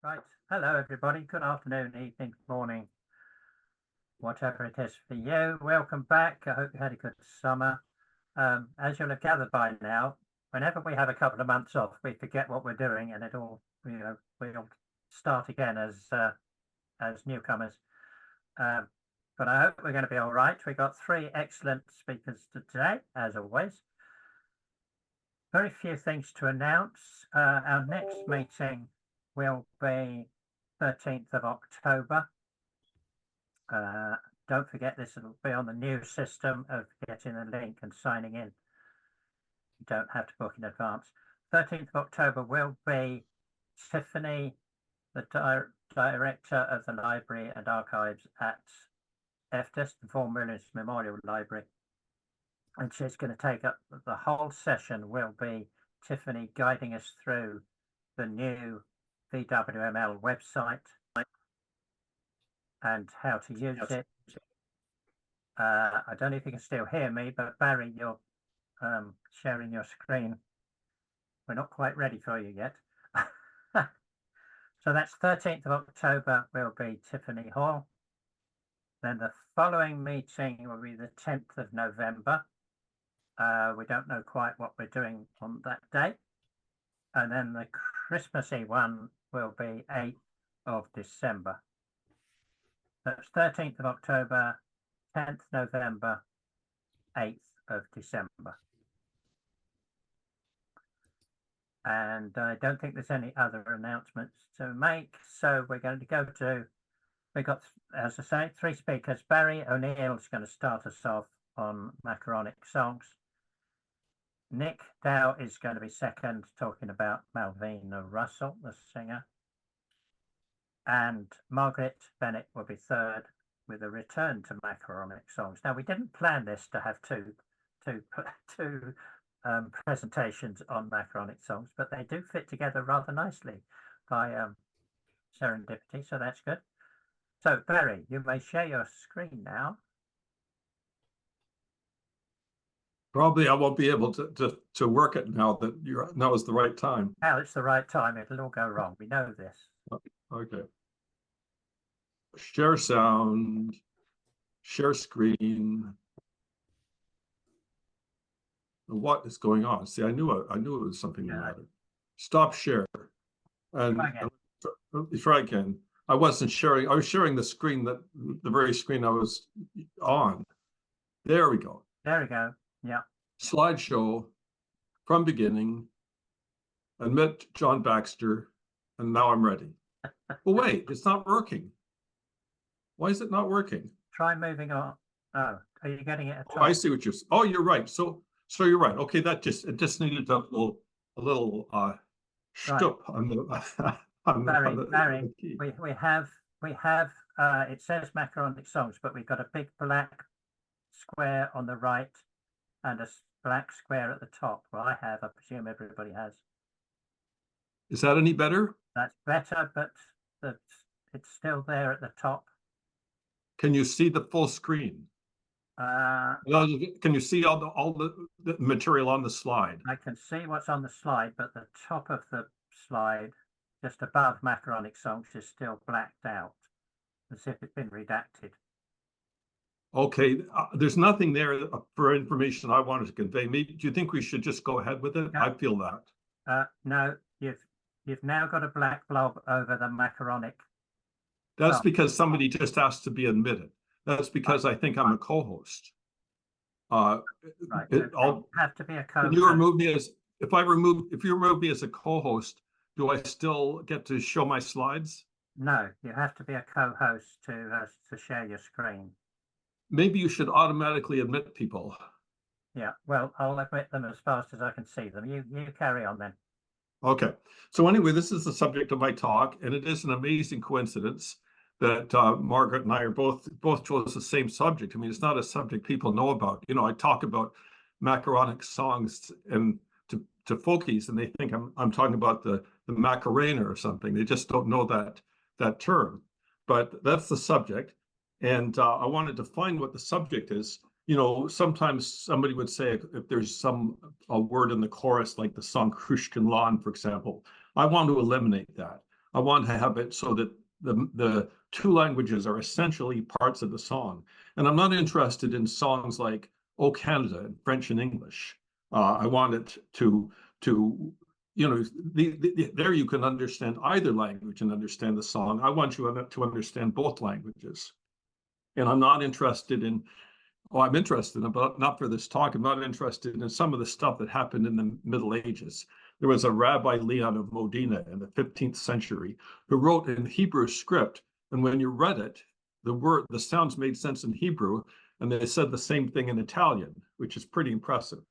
Right. Hello, everybody. Good afternoon, evening, morning, whatever it is for you. Welcome back. I hope you had a good summer. As you'll have gathered by now, whenever we have a couple of months off, we forget what we're doing, and we'll start again as newcomers. But I hope we're going to be all right. We've got three excellent speakers today, as always. Very few things to announce. Our next meeting will be 13th of October. Don't forget, this will be on the new system of getting a link and signing in. You don't have to book in advance. 13th of October will be Tiffany, the director of the Library and Archives at FDIS, the Vaughan Williams Memorial Library. And she's going to take up the whole session, will be Tiffany guiding us through the new VWML website and how to use it. I don't know if you can still hear me, but Barry, you're sharing your screen. We're not quite ready for you yet. So that's 13th of October will be Tiffany Hall. Then the following meeting will be the 10th of November. We don't know quite what we're doing on that day. And then the Christmassy one will be 8th of December. That's 13th of October, 10th November, 8th of December. And I don't think there's any other announcements to make. So we're going to go to, we've got, as I say, three speakers. Barry O'Neill is going to start us off on Macaronic Songs. Nick Dow is going to be second, talking about Marina Russell, the singer. And Margaret Bennett will be third with a return to Macaronic Songs. Now, we didn't plan this to have two presentations on Macaronic Songs, but they do fit together rather nicely by serendipity, so that's good. So, Barry, you may share your screen now. Probably I won't be able to work it now that now is the right time. Now it's the right time. It'll all go wrong. We know this. Okay. Share sound, share screen. What is going on? See, I knew it was something the matter. Stop share. And try again. I wasn't sharing. I was sharing the screen, the very screen I was on. There we go. There we go. Yeah. Slideshow from beginning. Admit John Baxter, and now I'm ready. But wait, it's not working. Why is it not working? Try moving on. Oh, are you getting it at all? Oh, I see what you're saying. Oh, you're right. So you're right. Okay, it just needed a little stup on the Barry, we have it says Macaronic Songs, but we've got a big black square on the right and a black square at the top. Well, I have. I presume everybody has. Is that any better? That's better, but it's still there at the top. Can you see the full screen? Can you see all the material on the slide? I can see what's on the slide, but the top of the slide, just above Macaronic Songs, is still blacked out, as if it's been redacted. Okay, there's nothing there for information I wanted to convey. Maybe do you think we should just go ahead with it? No. I feel that. No, you've now got a black blob over the Macaronic. That's because somebody just asked to be admitted. That's because I think I'm a co-host. Right. I'll have to be a co-host. Can you remove me if you remove me as a co-host, do I still get to show my slides? No, you have to be a co-host to share your screen. Maybe you should automatically admit people. Yeah, well, I'll admit them as fast as I can see them. You carry on then. Okay. So anyway, this is the subject of my talk, and it is an amazing coincidence that Margaret and I are both chose the same subject. I mean, it's not a subject people know about. You know, I talk about Macaronic Songs and to folkies, and they think I'm talking about the Macarena or something. They just don't know that term. But that's the subject. And I wanted to find what the subject is. You know, sometimes somebody would say if there's a word in the chorus, like the song Krushkin Lawn, for example, I want to eliminate that. I want to have it so that the two languages are essentially parts of the song. And I'm not interested in songs like "Oh Canada" in French and English. I want it to there you can understand either language and understand the song. I want you to understand both languages. And I'm not interested in, I'm interested in, but not for this talk, I'm not interested in some of the stuff that happened in the Middle Ages. There was a Rabbi Leon of Modena in the 15th century who wrote in Hebrew script. And when you read it, the sounds made sense in Hebrew, and they said the same thing in Italian, which is pretty impressive.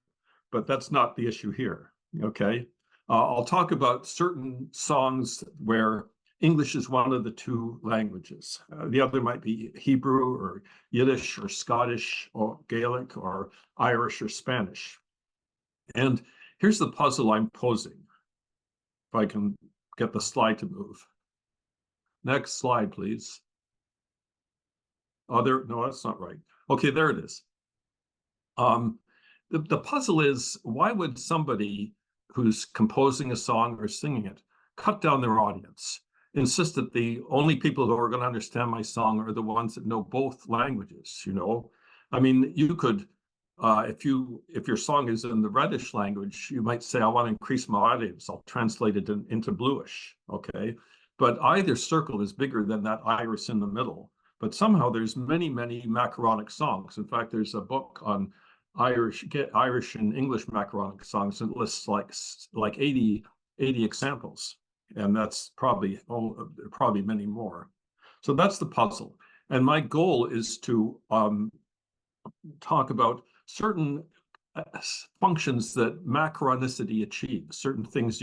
But that's not the issue here, okay? I'll talk about certain songs where English is one of the two languages. The other might be Hebrew or Yiddish or Scottish or Gaelic or Irish or Spanish. And here's the puzzle I'm posing. If I can get the slide to move. Next slide, please. Oh, no, that's not right. Okay, there it is. The puzzle is, why would somebody who's composing a song or singing it cut down their audience, insist that the only people who are going to understand my song are the ones that know both languages? I mean, you could, if your song is in the reddish language, you might say, I want to increase my audience, I'll translate it into bluish, okay? But either circle is bigger than that iris in the middle. But somehow there's many, many Macaronic songs. In fact, there's a book on Irish and English Macaronic songs, and it lists like 80 examples, and that's probably many more. So that's the puzzle. And my goal is to talk about certain functions that Macaronicity achieves, certain things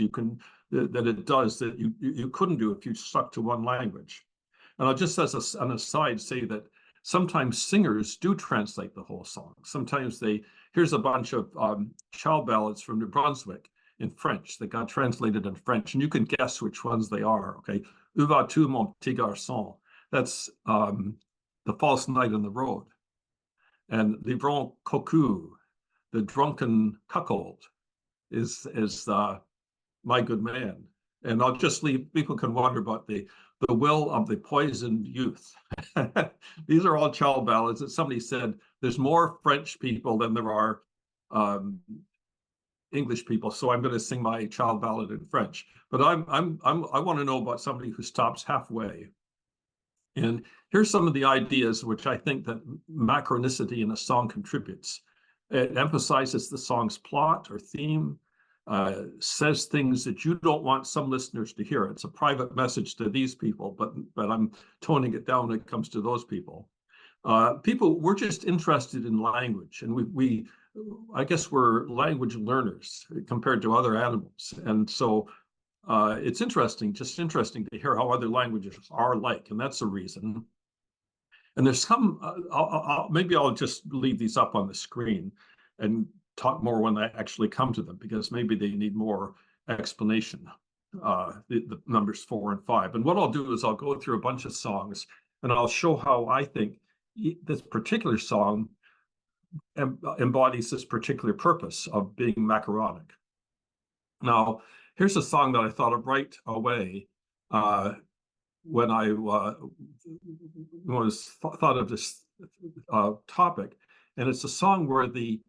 that it does that you couldn't do if you stuck to one language. And I'll just, as an aside, say that sometimes singers do translate the whole song. Sometimes here's a bunch of child ballads from New Brunswick in French that got translated in French, and you can guess which ones they are, okay? Où vas-tu, mon petit garçon? That's The False Night on the Road. And L'Ivron Cocu, the drunken cuckold, is My Good Man. And I'll just leave, people can wonder about the will of the poisoned youth. These are all child ballads that somebody said there's more French people than there are English people, so I'm going to sing my child ballad in French. But I want to know about somebody who stops halfway. And here's some of the ideas which I think that Macaronicity in a song contributes. It emphasizes the song's plot or theme. Says things that you don't want some listeners to hear. It's a private message to these people, but I'm toning it down when it comes to those people. We're just interested in language, and I guess we're language learners compared to other animals. And so it's just interesting to hear how other languages are like, and that's a reason. And there's some, maybe I'll just leave these up on the screen and talk more when I actually come to them, because maybe they need more explanation, the numbers 4 and 5. And what I'll do is I'll go through a bunch of songs, and I'll show how I think this particular song embodies this particular purpose of being macaronic. Now, here's a song that I thought of right away when I thought of this topic. And it's a song where the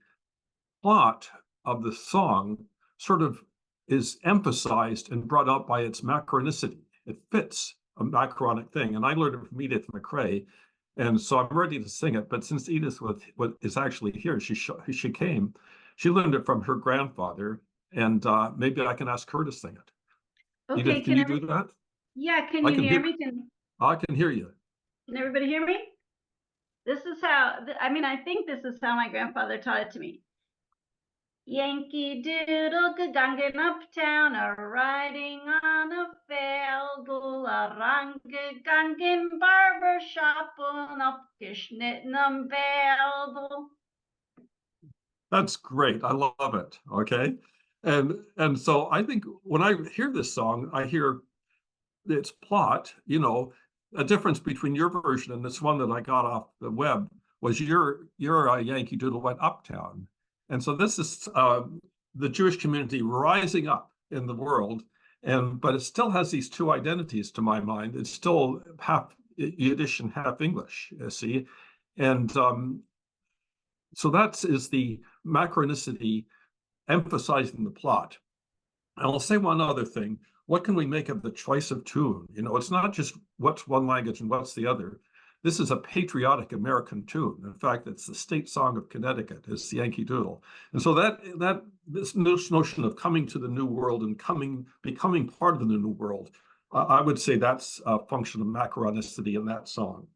plot of the song sort of is emphasized and brought out by its macaronicity. It fits a macaronic thing. And I learned it from Edith McCrae. And so I'm ready to sing it. But since Edith is actually here, she came, she learned it from her grandfather. And maybe I can ask her to sing it. Okay, Edith, can you do that? Yeah, can you hear me? I can hear you. Can everybody hear me? This is how, I think this is how my grandfather taught it to me. Yankee Doodle gegangen uptown, a-riding on a Veldel, a-rangegangen Barbershop und abgeschnitten am Veldel. That's great. I love it. Okay. And so I think when I hear this song, I hear its plot, a difference between your version and this one that I got off the web was your Yankee Doodle went uptown. And so this is the Jewish community rising up in the world but it still has these two identities to my mind. It's still half Yiddish and half English, you see. And so that is the Macaronicity emphasizing the plot. And I'll say one other thing. What can we make of the choice of tune? You know, it's not just what's one language and what's the other. This is a patriotic American tune. In fact, it's the state song of Connecticut. It's the Yankee Doodle. And so this notion of coming to the new world and becoming part of the new world, I would say that's a function of Macaronicity in that song.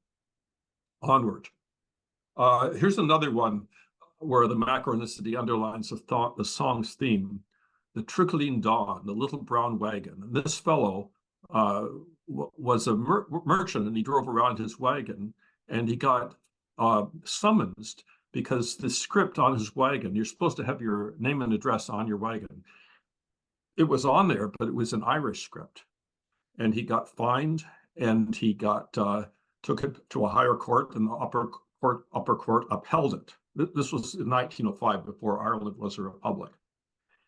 Onward. Here's another one where the Macaronicity underlines the song's theme. The trickling dawn, the little brown wagon. And this fellow was a merchant, and he drove around his wagon, and he got summoned because the script on his wagon, you're supposed to have your name and address on your wagon. It was on there, but it was an Irish script. And he got fined, and he got took it to a higher court, and the upper court upheld it. This was in 1905, before Ireland was a republic.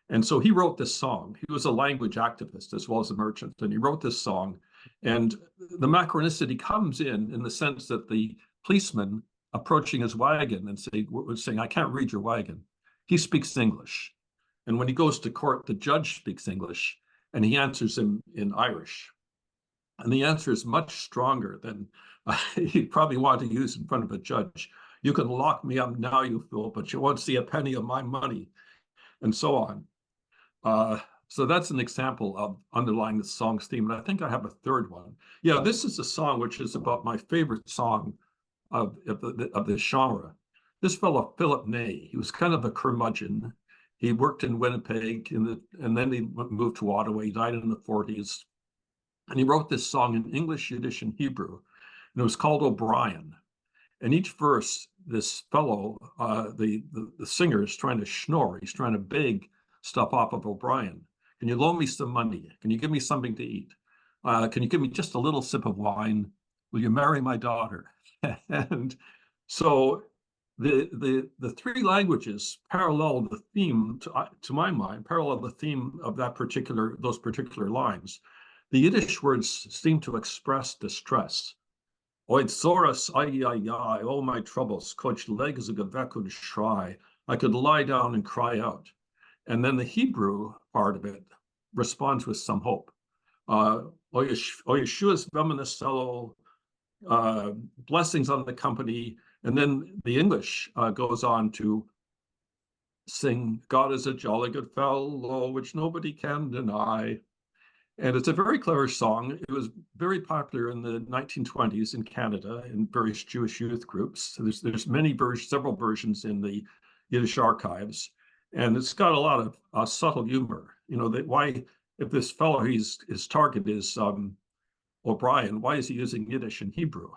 And so he wrote this song. He was a language activist as well as a merchant, and he wrote this song. And the Macaronicity comes in the sense that the policeman approaching his wagon and saying, I can't read your wagon. He speaks English. And when he goes to court, the judge speaks English, and he answers him in Irish. And the answer is much stronger than he'd probably want to use in front of a judge. You can lock me up now, you fool, but you won't see a penny of my money, and so on. So that's an example of underlying the song's theme. And I think I have a third one. Yeah, this is a song which is about my favorite song of the genre. This fellow, Philip Ney, he was kind of a curmudgeon. He worked in Winnipeg, and then he moved to Ottawa. He died in the 40s. And he wrote this song in English, Yiddish, and Hebrew. And it was called O'Brien. And each verse, this fellow, the singer, is trying to schnorr. He's trying to beg stuff off of O'Brien. Can you loan me some money? Can you give me something to eat? Can you give me just a little sip of wine? Will you marry my daughter? And so the three languages parallel the theme, to my mind, parallel the theme of those particular lines. The Yiddish words seem to express distress. Oid soras, ay, all my troubles, coach legs of gavek und schrei. I could lie down and cry out. And then the Hebrew part of it responds with some hope. O Yeshua's Mademoiselle, blessings on the company. And then the English goes on to sing, God is a jolly good fellow, which nobody can deny. And it's a very clever song. It was very popular in the 1920s in Canada in various Jewish youth groups. So there's several versions in the Yiddish archives. And it's got a lot of subtle humor. You know, if this fellow, his target is O'Brien, why is he using Yiddish and Hebrew?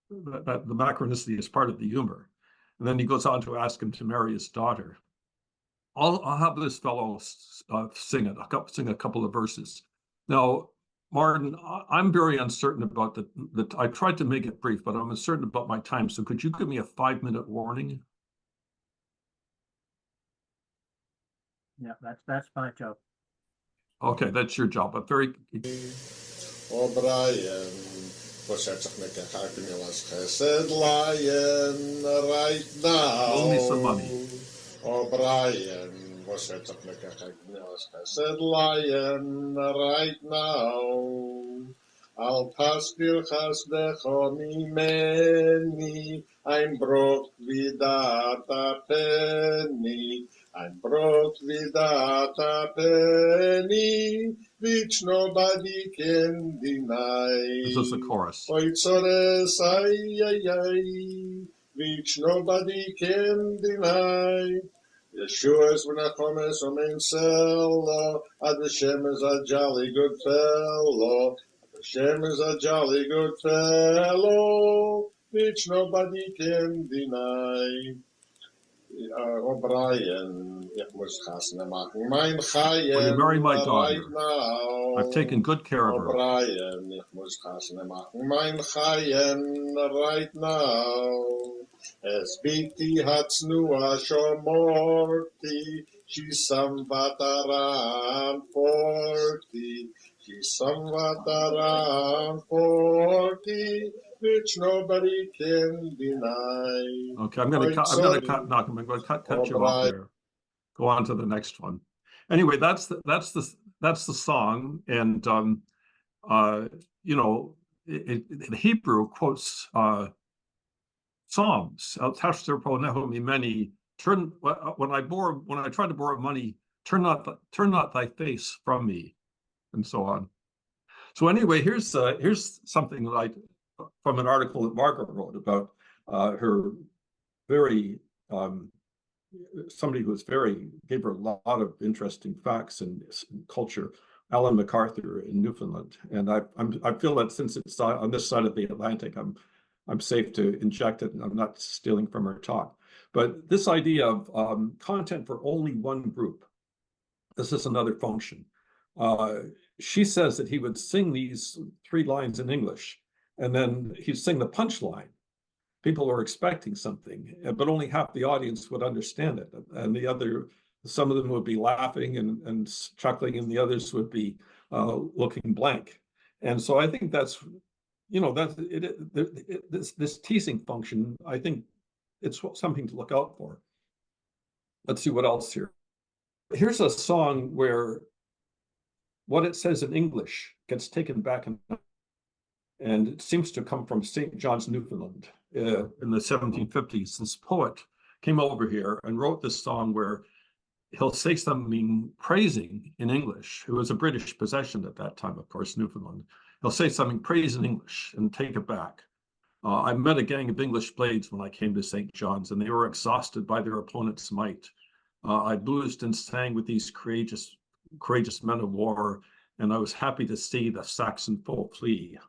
The Macaronicity is part of the humor. And then he goes on to ask him to marry his daughter. I'll have this fellow sing a couple of verses. Now, Martin, I'm very uncertain about I tried to make it brief, but I'm uncertain about my time. So could you give me a 5-minute warning? Yeah, that's my job. Okay, that's your job. But very. O'Brien, poszedł mnie kachakmielasz chesed lion right now. Owe me some money. O'Brien, poszedł mnie kachakmielasz chesed lion right now. Al paspir chasdecho mimeni, I'm broke without a penny. I'm broke without a penny, which nobody can deny. This is the chorus. Oitzores, ay, which nobody can deny. Yeshua's v'nachomes Mademoiselle, Hashem is a jolly good fellow. Hashem is a jolly good fellow, which nobody can deny. O'Brien, ich muss Hasne machen, mein Chaim. Will you marry my daughter? Right now. I've taken good care of her. O'Brien, ich muss Hasne machen, mein Chaim, right now. Es biti hat's nur schon morti, she's some but around 40. He's somewhat around 40, which nobody can deny. Okay, I'm going to cut. I'm going to cut. Knock. I'm going to cut you off there. Go on to the next one. Anyway, that's the song, and you know, in Hebrew quotes Psalms. Turn when I try to borrow money, turn not thy face from me, and so on. So anyway, here's something like from an article that Margaret wrote about her very somebody who was gave her a lot of interesting facts and culture, Alan MacArthur in Newfoundland. And I feel that since it's on this side of the Atlantic, I'm safe to inject it, and I'm not stealing from her talk. But this idea of content for only one group, this is another function. She says that he would sing these 3 lines in English, and then he'd sing the punchline. People were expecting something, but only half the audience would understand it. And some of them would be laughing and chuckling, and the others would be looking blank. And so I think that's, you know, this teasing function, I think it's something to look out for. Let's see what else here. Here's a song where what it says in English gets taken back, and it seems to come from St. John's, Newfoundland. In the 1750s, this poet came over here and wrote this song where he'll say something praising in English. It was a British possession at that time, of course, Newfoundland. He'll say something praise in English and take it back. I met a gang of English blades when I came to St. John's, and they were exhausted by their opponent's might. I boozed and sang with these courageous men of war, and I was happy to see the Saxon foe flee.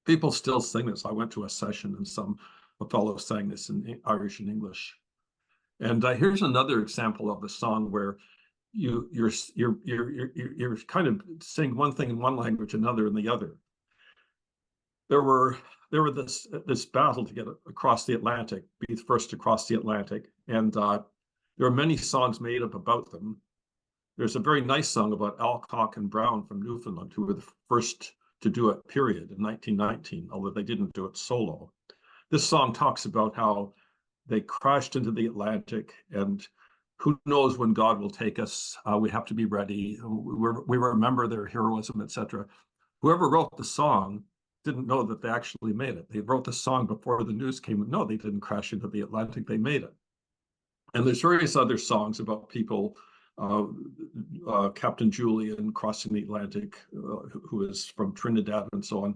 People still sing this. I went to a session and a fellow sang this in Irish and English. And here's another example of a song where you're kind of saying one thing in one language, another in the other. There were this battle to get across the Atlantic, be first across the Atlantic, and there are many songs made up about them. There's a very nice song about Alcock and Brown from Newfoundland, who were the first to do it, period, in 1919, although they didn't do it solo. This song talks about how they crashed into the Atlantic, and who knows when God will take us. We have to be ready. We remember their heroism, etc. Whoever wrote the song didn't know that they actually made it. They wrote the song before the news came. No, they didn't crash into the Atlantic. They made it. And there's various other songs about people, Captain Julian crossing the Atlantic, who is from Trinidad and so on.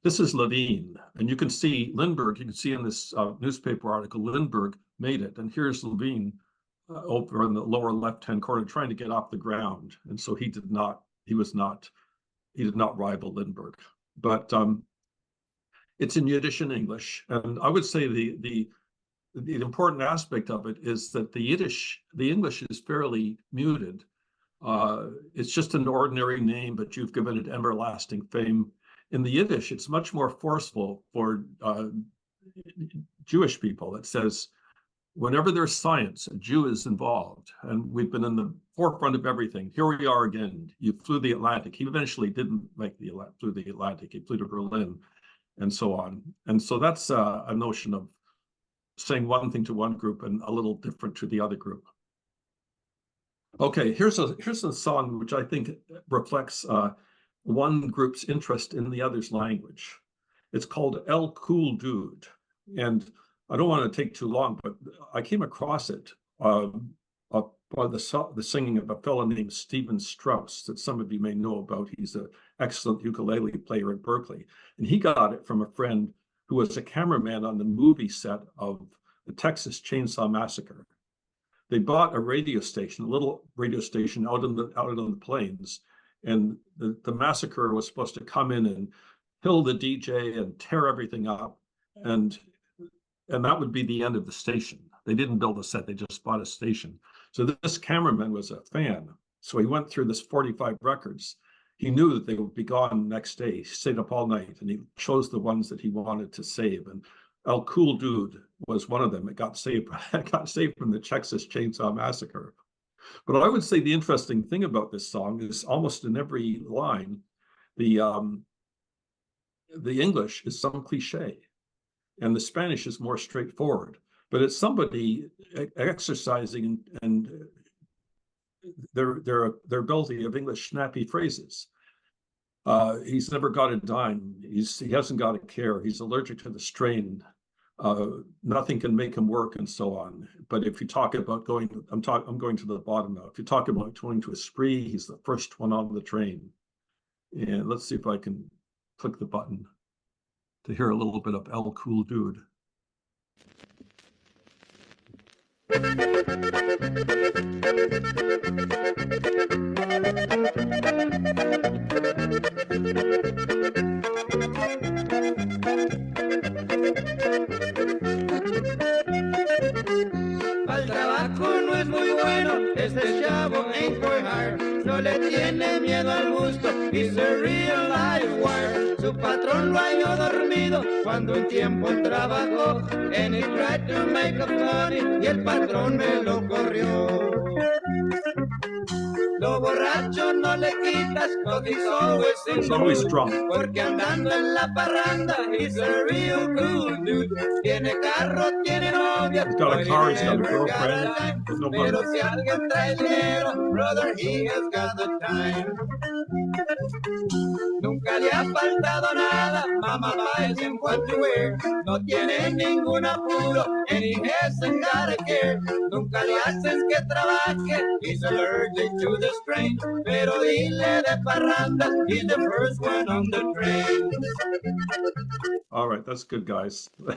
This is Levine, and you can see Lindbergh, you can see in this newspaper article, Lindbergh made it, and here's Levine over in the lower left-hand corner trying to get off the ground, and so he did not rival Lindbergh. But it's in Yiddish and English, and I would say the important aspect of it is that the English is fairly muted. It's just an ordinary name, but you've given it everlasting fame. In the Yiddish, it's much more forceful for Jewish people. It says, whenever there's science, a Jew is involved, and we've been in the forefront of everything. Here we are again. You flew the Atlantic. He eventually didn't flew the Atlantic. He flew to Berlin, and so on. And so that's a notion of saying one thing to one group and a little different to the other group. Okay, here's a song which I think reflects one group's interest in the other's language. It's called El Cool Dude. And I don't want to take too long, but I came across it by the singing of a fellow named Stephen Strauss that some of you may know about. He's an excellent ukulele player at Berkeley. And he got it from a friend who was a cameraman on the movie set of the Texas Chainsaw Massacre. They bought a radio station, a little radio station out on the plains, and the massacre was supposed to come in and kill the DJ and tear everything up, and that would be the end of the station. They didn't build a set; they just bought a station. So this cameraman was a fan. So he went through this 45 records. He knew that they would be gone next day. He stayed up all night, and he chose the ones that he wanted to save. And El Cool Dude was one of them. It got saved from the Texas Chainsaw Massacre. But I would say the interesting thing about this song is almost in every line, the English is some cliche, and the Spanish is more straightforward. But it's somebody exercising and their ability of English snappy phrases. He's never got a dime. He hasn't got a care. He's allergic to the strain. Nothing can make him work, and so on. But if you talk about going, I'm going to the bottom now. If you talk about going to a spree, he's the first one on the train. And let's see if I can click the button to hear a little bit of El Cool Dude. Al trabajo no es muy bueno, este chavo ain't for hire. No le tiene miedo al gusto, he's a real live wire. Su patrón lo halló dormido cuando un tiempo trabajó. And he tried to make up money y el patrón me lo corrió. Lo borracho no le quitas, cause he's always drunk. Porque andando en la parranda, he's a real cool dude. Tiene carro, tiene novia, He's got a car, he's got a girlfriend. There's no pero money. si alguien trae dinero, brother, he has got the time. Nunca le ha faltado nada, mama buys him what to wear. No tiene ningún apuro, and he hasn't got a care. Nunca le haces que trabaje, he's allergic to the strain. Pero dile de parranda, he's the first one on the train. All right, that's good, guys. No.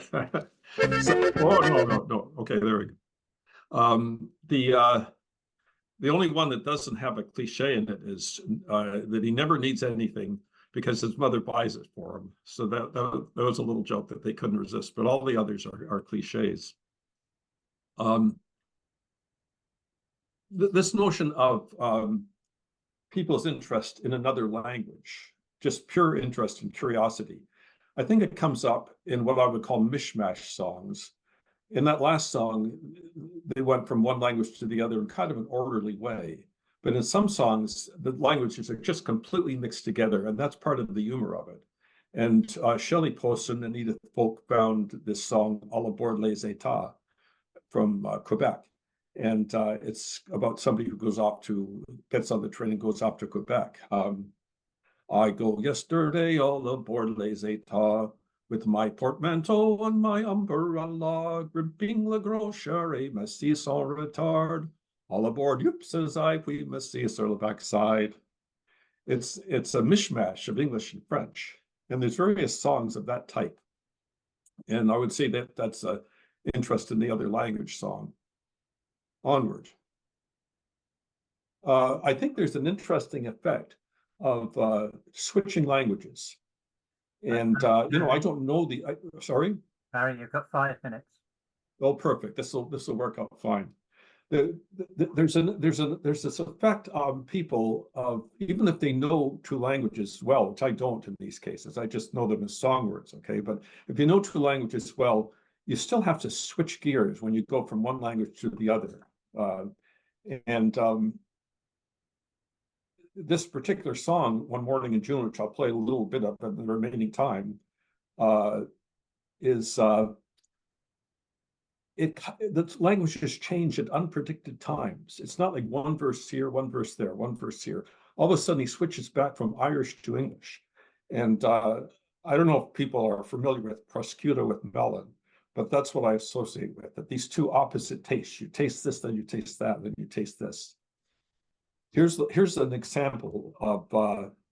Okay, there we go. The only one that doesn't have a cliche in it is that he never needs anything because his mother buys it for him. So that was a little joke that they couldn't resist, but all the others are cliches. This notion of people's interest in another language, just pure interest and curiosity, I think it comes up in what I would call mishmash songs. In that last song, they went from one language to the other in kind of an orderly way. But in some songs, the languages are just completely mixed together, and that's part of the humor of it. And Shirley Poston and Edith Folk found this song, All Aboard Les Etats, from Quebec. And it's about somebody who gets on the train and goes off to Quebec. I go yesterday all aboard Les Etats, with my portmanteau and my umbrella, gripping le grocery, merci sans retard. All aboard, youp, says I, puis merci sur le backside. It's a mishmash of English and French, and there's various songs of that type. And I would say that that's an interest in the other language song. Onward. I think there's an interesting effect of switching languages. And, I don't know sorry? Barry, you've got 5 minutes. Oh, perfect. This will work out fine. There's this effect on people of, even if they know 2 languages well, which I don't in these cases, I just know them as song words, okay? But if you know 2 languages well, you still have to switch gears when you go from one language to the other. This particular song, One Morning in June, which I'll play a little bit of in the remaining time, the languages change at unpredicted times. It's not like one verse here, one verse there, one verse here. All of a sudden, he switches back from Irish to English. And I don't know if people are familiar with prosciutto with melon, but that's what I associate with, that these 2 opposite tastes. You taste this, then you taste that, then you taste this. Here's an example of,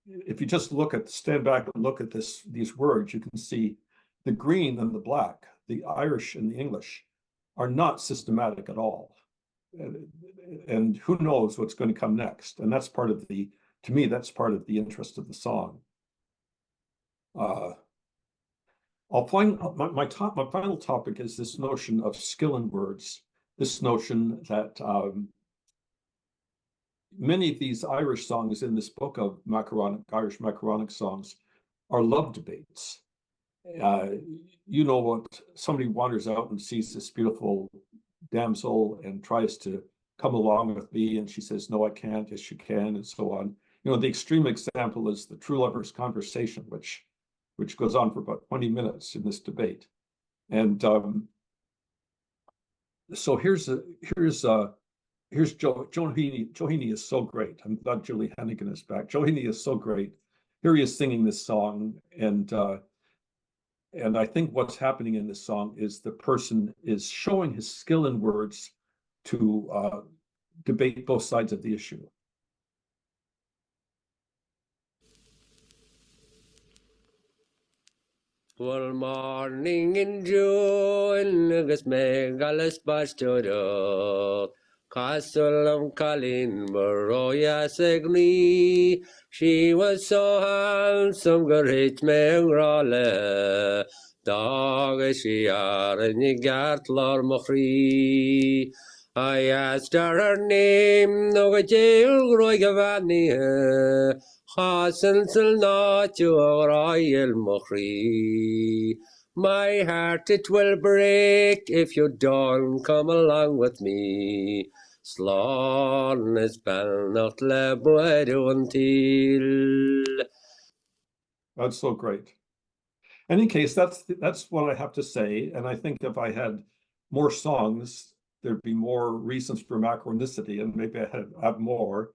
if you just stand back and look at these words, you can see the green and the black, the Irish and the English, are not systematic at all. And who knows what's going to come next? And that's part of to me, that's part of the interest of the song. I'll find my final topic is this notion of skill in words, this notion that many of these Irish songs in this book of Irish Macaronic Songs are love debates. What somebody wanders out and sees this beautiful damsel and tries to come along with me, and she says, no, I can't, yes, you can, and so on. You know, the extreme example is the True Lovers Conversation, which goes on for about 20 minutes in this debate. And so here's Johini is so great. I'm glad Julie Hennigan is back. Johini is so great. Here he is singing this song, and I think what's happening in this song is the person is showing his skill in words to debate both sides of the issue. Well, morning in June, agus megalis bastodok. Castle of Colin, Maroya Segni. She was so handsome, great Megrale. Dog she are in the Gartlar Mochri. I asked her name, no jail, Roygavani. Hasn't not your royal Mochri. My heart it will break if you don't come along with me. Slán is bell not le buedo until. That's so great. In any case, that's what I have to say. And I think if I had more songs, there'd be more reasons for Macaronicity, and maybe I have more.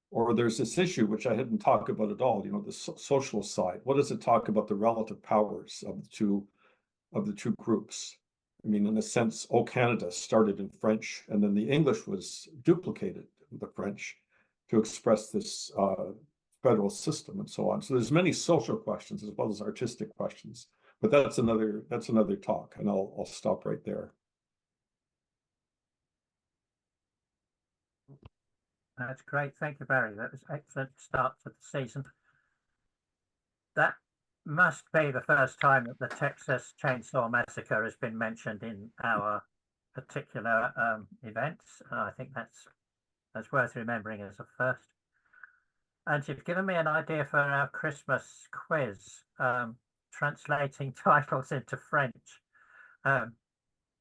Or there's this issue which I hadn't talked about at all, you know, the social side. What does it talk about the relative powers of the two groups? I mean, in a sense, O Canada started in French, and then the English was duplicated with the French to express this federal system and so on. So there's many social questions as well as artistic questions, but that's another talk, and I'll stop right there. That's great. Thank you, Barry. That was excellent start to the season. That must be the first time that the Texas Chainsaw Massacre has been mentioned in our particular events. I think that's worth remembering as a first. And you've given me an idea for our Christmas quiz, translating titles into French,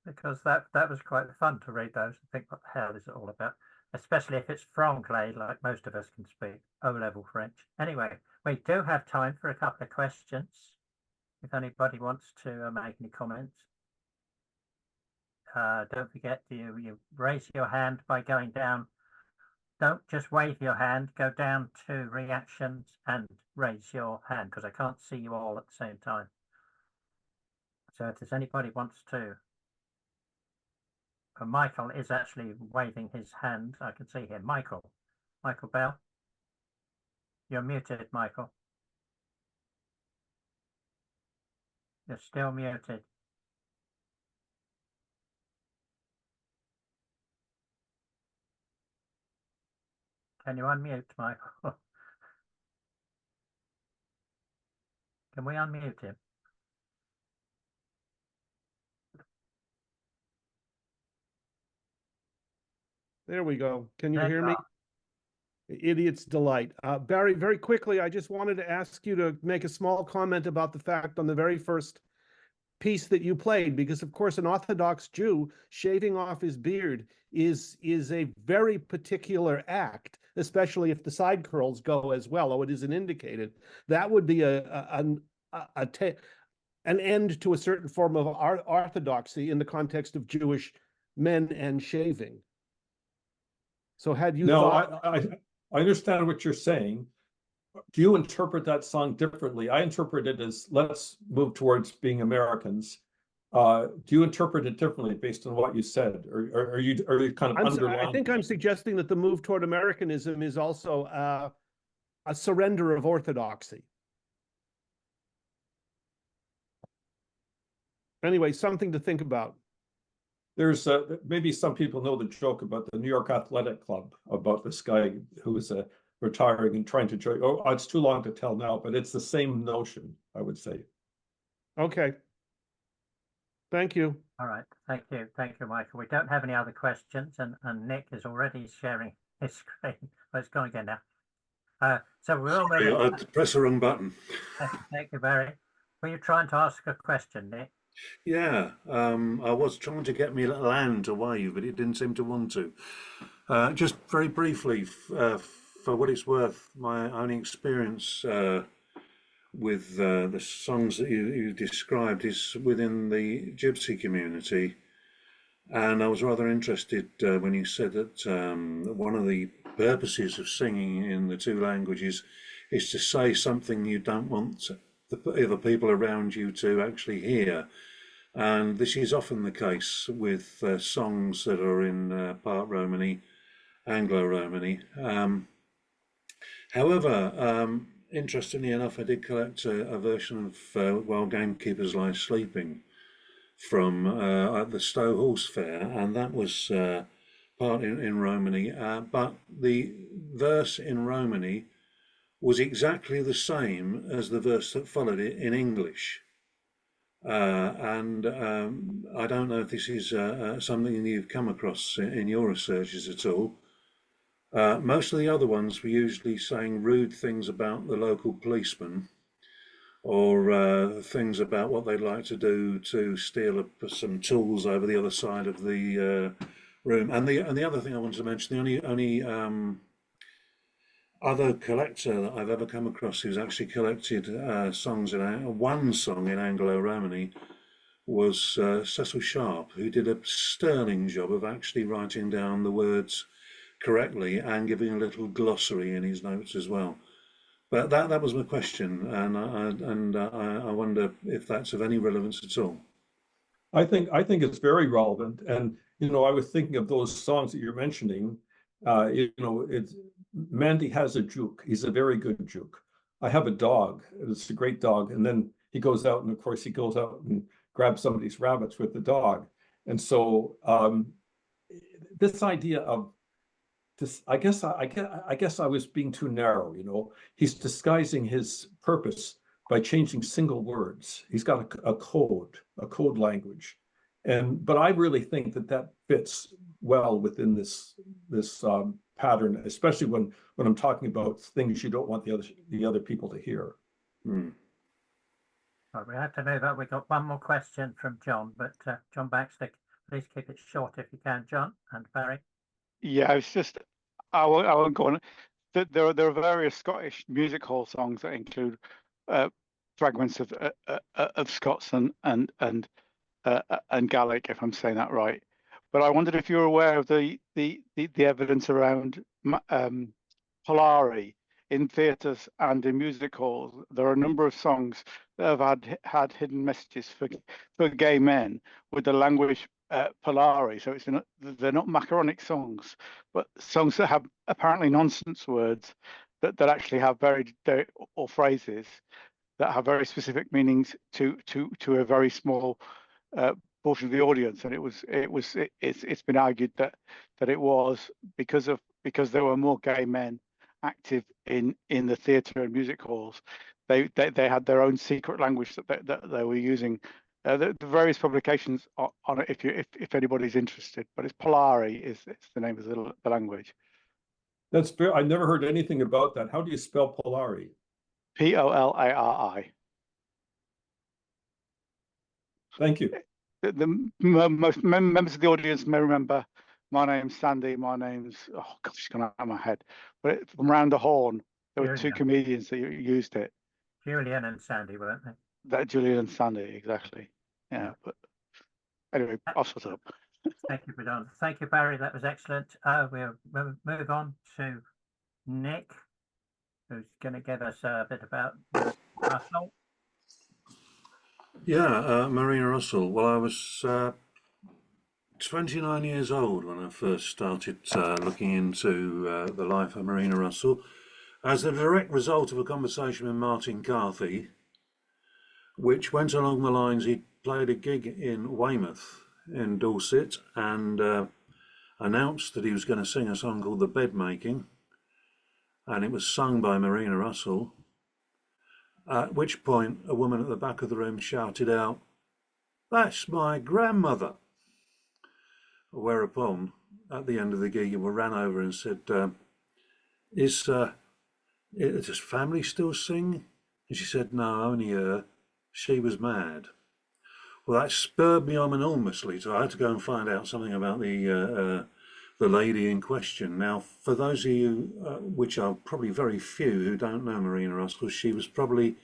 because that was quite fun to read those and think, what the hell is it all about? Especially if it's franglais, like most of us can speak, O-level French. Anyway, we do have time for a couple of questions, if anybody wants to make any comments. Don't forget, you raise your hand by going down. Don't just wave your hand, go down to reactions and raise your hand, because I can't see you all at the same time. So if there's anybody wants to, Michael is actually waving his hand. I can see him. Michael Bell. You're muted, Michael. You're still muted. Can you unmute, Michael? Can we unmute him? There we go. Can you hear me? Idiot's delight. Barry, very quickly, I just wanted to ask you to make a small comment about the fact on the very first piece that you played, because of course an Orthodox Jew shaving off his beard is a very particular act, especially if the side curls go as well, or it isn't indicated. That would be an end to a certain form of orthodoxy in the context of Jewish men and shaving. So had you thought... I understand what you're saying. Do you interpret that song differently? I interpret it as, let's move towards being Americans. Do you interpret it differently based on what you said? Or are you kind of underlining? I think I'm suggesting that the move toward Americanism is also a surrender of orthodoxy. Anyway, something to think about. There's maybe some people know the joke about the New York Athletic Club, about this guy who is retiring and trying to join. Oh, it's too long to tell now, but it's the same notion, I would say. Okay. Thank you. All right. Thank you, Michael. We don't have any other questions, and Nick is already sharing his screen. Oh, it's gone again now. So we're all ready. I pressed the wrong button. Thank you, Barry. Were you trying to ask a question, Nick? Yeah, I was trying to get me a little hand to wave, but it didn't seem to want to. Just very briefly, for what it's worth, my own experience with the songs that you described is within the Gypsy community. And I was rather interested when you said that one of the purposes of singing in the two languages is to say something you don't want the other people around you to actually hear. And this is often the case with songs that are in part Romany, Anglo-Romany. However, interestingly enough, I did collect a version of While Gamekeepers Lie Sleeping from at the Stowe Horse Fair, and that was part in Romany, but the verse in Romany was exactly the same as the verse that followed it in English. And I don't know if this is something you've come across in your researches at all. Most of the other ones were usually saying rude things about the local policeman, or things about what they'd like to do to steal some tools over the other side of the room. And the other thing I wanted to mention, the only other collector that I've ever come across who's actually collected songs one song in Anglo-Romany was Cecil Sharp, who did a sterling job of actually writing down the words correctly and giving a little glossary in his notes as well. But that was my question, and I wonder if that's of any relevance at all. I think it's very relevant, and I was thinking of those songs that you're mentioning. It's Mandy has a juke. He's a very good juke. I have a dog. It's a great dog, and then he goes out, and of course he goes out and grabs somebody's rabbits with the dog, and so this idea of this, I guess I was being too narrow. He's disguising his purpose by changing single words. He's got a code language, but I really think that fits well within this pattern, especially when I'm talking about things you don't want the other people to hear. Hmm. Right, we have to move on. We've got one more question from John, but John Baxter, please keep it short if you can, John and Barry. Yeah, it's just I won't go on. There are various Scottish music hall songs that include fragments of Scots and Gaelic, if I'm saying that right. But I wondered if you're aware of the evidence around Polari in theatres and in music halls. There are a number of songs that have had hidden messages for gay men with the language Polari. So they're not Macaronic songs, but songs that have apparently nonsense words that actually have or phrases that have very specific meanings to a very small portion of the audience. And it's been argued that it was because there were more gay men active in the theatre and music halls. They had their own secret language that they were using. The various publications on it if anybody's interested, but it's Polari is the name of the language. That's fair. I never heard anything about that. How do you spell Polari? Polari. Thank you. The most members of the audience may remember my name's Sandy. My name's it's gone out of my head. But from Round the Horn, there were two comedians that used it. Julian and Sandy, weren't they? That Julian and Sandy, exactly. Yeah, but anyway, I'll shut up. Thank you, Don. Thank you, Barry. That was excellent. We'll move on to Nick, who's going to give us a bit about Russell. Yeah, Marina Russell. Well, I was 29 years old when I first started looking into the life of Marina Russell as a direct result of a conversation with Martin Carthy, which went along the lines he played a gig in Weymouth in Dorset and announced that he was going to sing a song called The Bed Making, and it was sung by Marina Russell, at which point a woman at the back of the room shouted out, "That's my grandmother." Whereupon, at the end of the gig, we ran over and said, does family still sing? And she said, no, only her. She was mad. Well, that spurred me on enormously, so I had to go and find out something about the the lady in question. Now, for those of you, which are probably very few, who don't know Marina Russell, she was probably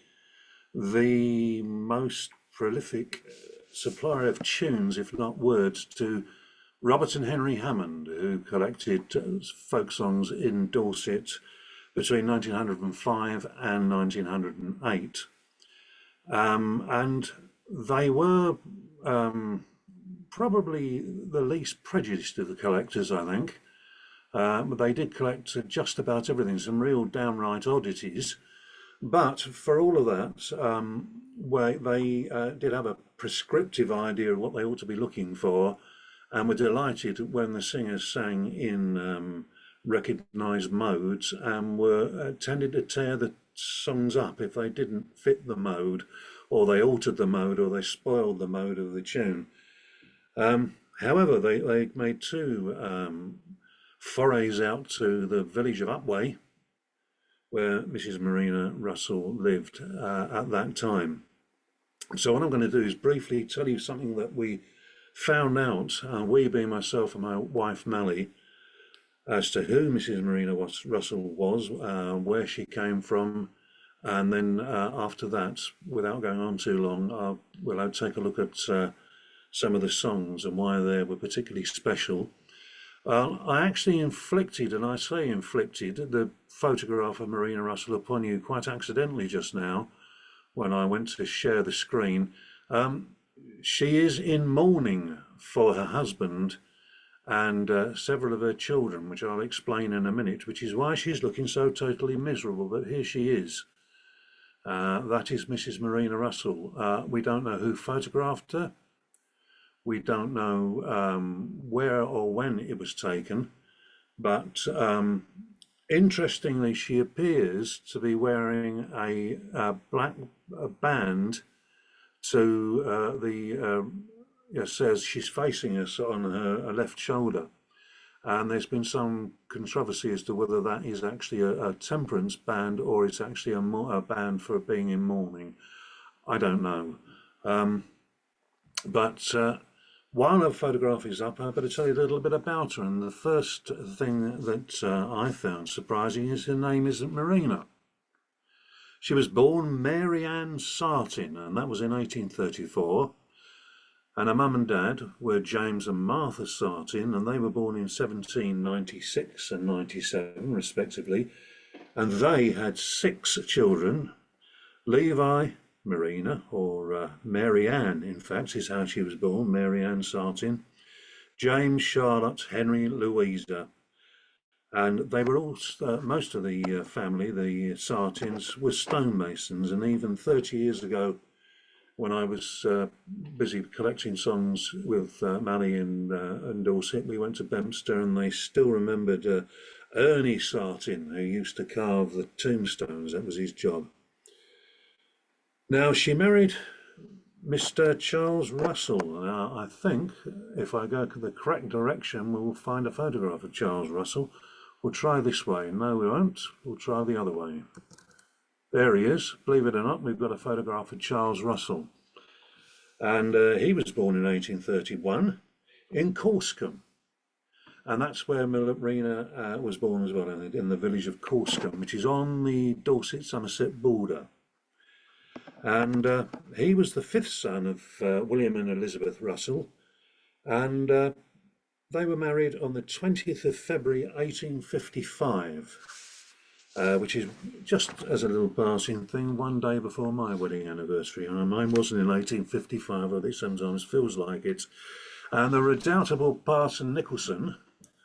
the most prolific supplier of tunes, if not words, to Robert and Henry Hammond, who collected folk songs in Dorset between 1905 and 1908. And they were probably the least prejudiced of the collectors, I think. They did collect just about everything, some real downright oddities. But for all of that, they did have a prescriptive idea of what they ought to be looking for, and were delighted when the singers sang in recognised modes, and were tended to tear the songs up if they didn't fit the mode, or they altered the mode, or they spoiled the mode of the tune. However, they made two forays out to the village of Upway, where Mrs. Marina Russell lived at that time. So what I'm going to do is briefly tell you something that we found out, we being myself and my wife Mally, as to who Mrs. Marina Russell was, where she came from, and then after that, without going on too long, we'll take a look at some of the songs and why they were particularly special. I actually inflicted, and I say inflicted, the photograph of Marina Russell upon you quite accidentally just now when I went to share the screen. She is in mourning for her husband and several of her children, which I'll explain in a minute, which is why she's looking so totally miserable, but here she is. That is Mrs. Marina Russell. We don't know who photographed her. We don't know where or when it was taken, but interestingly, she appears to be wearing a black band to it says she's facing us on her left shoulder, and there's been some controversy as to whether that is actually a temperance band or it's actually a band for being in mourning. I don't know, but while her photograph is up, I better tell you a little bit about her. And the first thing that I found surprising is her name isn't Marina. She was born Mary Ann Sartin, and that was in 1834. And her mum and dad were James and Martha Sartin, and they were born in 1796 and 97, respectively. And they had 6 children. Levi, Marina, or Mary Ann, in fact, is how she was born, Mary Ann Sartin, James, Charlotte, Henry, Louisa. And they were all, most of the family, the Sartins, were stonemasons. And even 30 years ago, when I was busy collecting songs with Mally and Dorset, we went to Bempster, and they still remembered Ernie Sartin, who used to carve the tombstones. That was his job. Now, she married Mr. Charles Russell. Now, I think if I go the correct direction, we'll find a photograph of Charles Russell. We'll try this way. No, we won't. We'll try the other way. There he is. Believe it or not, we've got a photograph of Charles Russell. And he was born in 1831 in Corscombe. And that's where Marina was born as well, in the village of Corscombe, which is on the Dorset-Somerset border. And he was the 5th son of William and Elizabeth Russell, and they were married on the 20th of February 1855, which is just as a little passing thing, one day before my wedding anniversary. And mine wasn't in 1855, although it sometimes feels like it. And the redoubtable Parson Nicholson,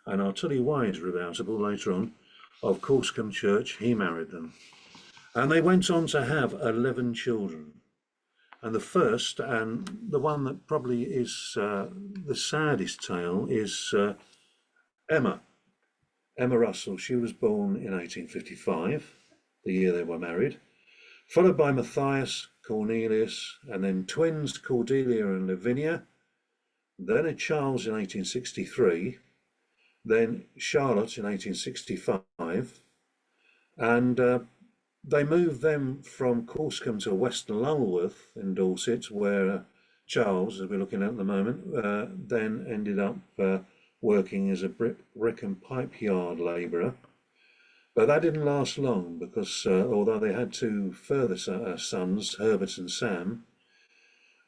and I'll tell you why he's redoubtable later on, of Corscombe Church, he married them. And they went on to have 11 children. And the first, and the one that probably is the saddest tale, is Emma Russell. She was born in 1855, the year they were married, followed by Matthias, Cornelius, and then twins Cordelia and Lavinia, then a Charles in 1863, then Charlotte in 1865, and they moved them from Corscombe to Western Lulworth in Dorset, where Charles, as we're looking at the moment, then ended up working as a brick and pipe yard labourer. But that didn't last long because although they had two further sons, Herbert and Sam,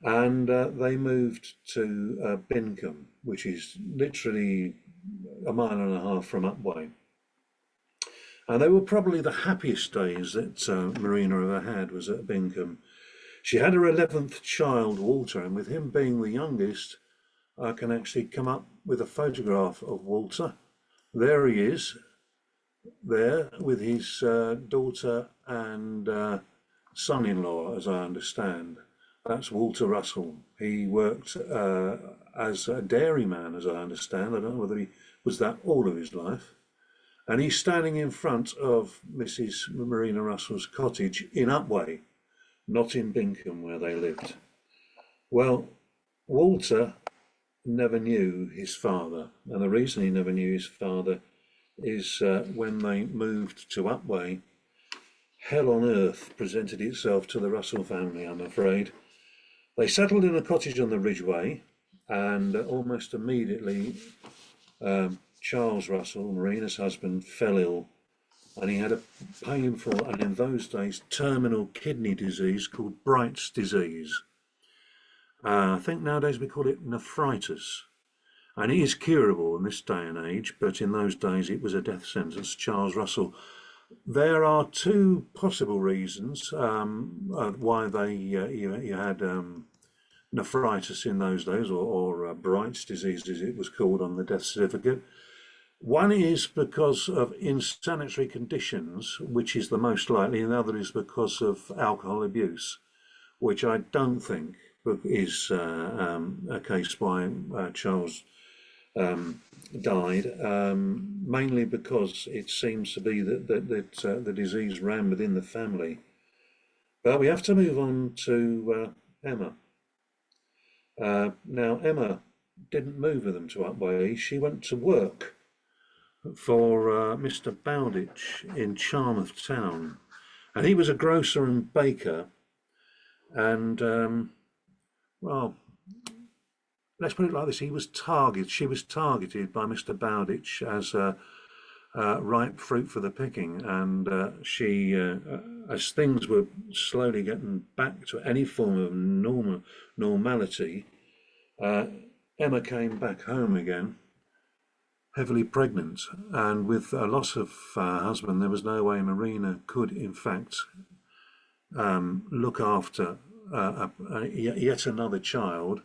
and they moved to Bincombe, which is literally a mile and a half from Upway. And they were probably the happiest days that Marina ever had was at Bincombe. She had her 11th child, Walter, and with him being the youngest, I can actually come up with a photograph of Walter. There he is, there with his daughter and son-in-law, as I understand. That's Walter Russell. He worked as a dairyman, as I understand. I don't know whether he was that all of his life. And he's standing in front of Mrs. Marina Russell's cottage in Upway, not in Bincombe where they lived. Well, Walter never knew his father, and the reason he never knew his father is when they moved to Upway, hell on earth presented itself to the Russell family, I'm afraid. They settled in a cottage on the Ridgeway, and almost immediately Charles Russell, Marina's husband, fell ill, and he had a painful, and in those days, terminal kidney disease called Bright's disease. I think nowadays we call it nephritis, and it is curable in this day and age, but in those days it was a death sentence. Charles Russell. There are two possible reasons why you had nephritis in those days, or Bright's disease as it was called on the death certificate. One is because of insanitary conditions, which is the most likely, and the other is because of alcohol abuse, which I don't think is a case why Charles died, mainly because it seems to be that the disease ran within the family. But we have to move on to Emma. Now, Emma didn't move with them to Upway. She went to work for Mr. Bowditch in Charmouth Town, and he was a grocer and baker, and well, let's put it like this: she was targeted by Mr. Bowditch as ripe fruit for the picking, and she, as things were slowly getting back to any form of normality, Emma came back home again, heavily pregnant, and with a loss of her husband, there was no way Marina could, in fact, look after yet another child,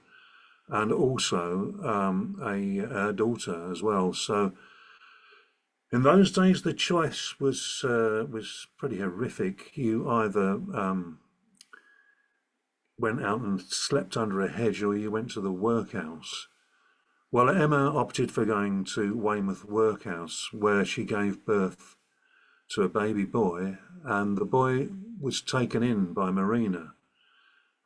and also a daughter as well. So in those days, the choice was pretty horrific. You either went out and slept under a hedge, or you went to the workhouse. Well, Emma opted for going to Weymouth Workhouse, where she gave birth to a baby boy, and the boy was taken in by Marina.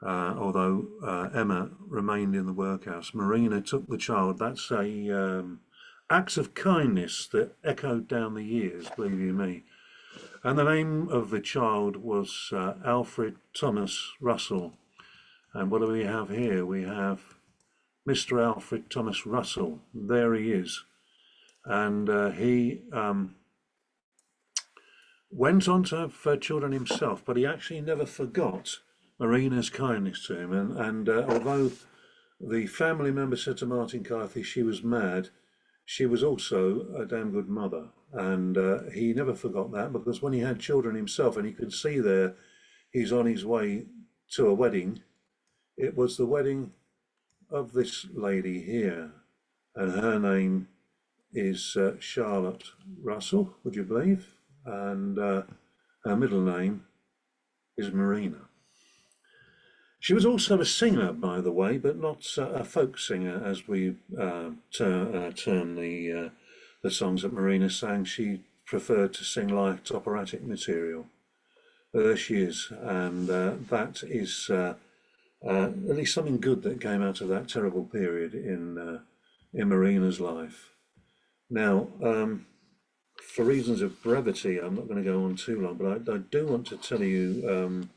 Although Emma remained in the workhouse, Marina took the child. That's a acts of kindness that echoed down the years, believe you me. And the name of the child was Alfred Thomas Russell. And what do we have here? We have Mr. Alfred Thomas Russell. There he is. And he went on to have children himself, but he actually never forgot Marina's kindness to him. And although the family member said to Martin Carthy she was mad, she was also a damn good mother. And he never forgot that, because when he had children himself, and you can see there, he's on his way to a wedding. It was the wedding of this lady here, and her name is Charlotte Russell, would you believe? And her middle name is Marina. She was also a singer, by the way, but not a folk singer, as we term the songs that Marina sang. She preferred to sing light operatic material. There she is, and that is at least something good that came out of that terrible period in Marina's life. Now, for reasons of brevity, I'm not going to go on too long, but I do want to tell you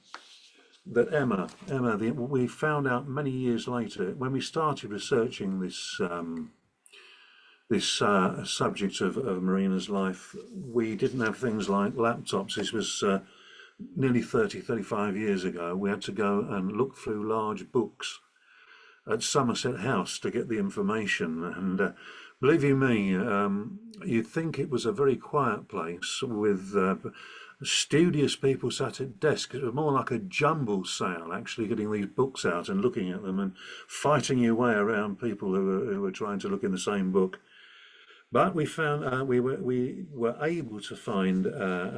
that Emma, we found out many years later, when we started researching this this subject of Marina's life, we didn't have things like laptops. This was nearly 35 years ago. We had to go and look through large books at Somerset House to get the information. And believe you me, you'd think it was a very quiet place with studious people sat at desks. It was more like a jumble sale, actually getting these books out and looking at them and fighting your way around people who were trying to look in the same book. But we found we were able to find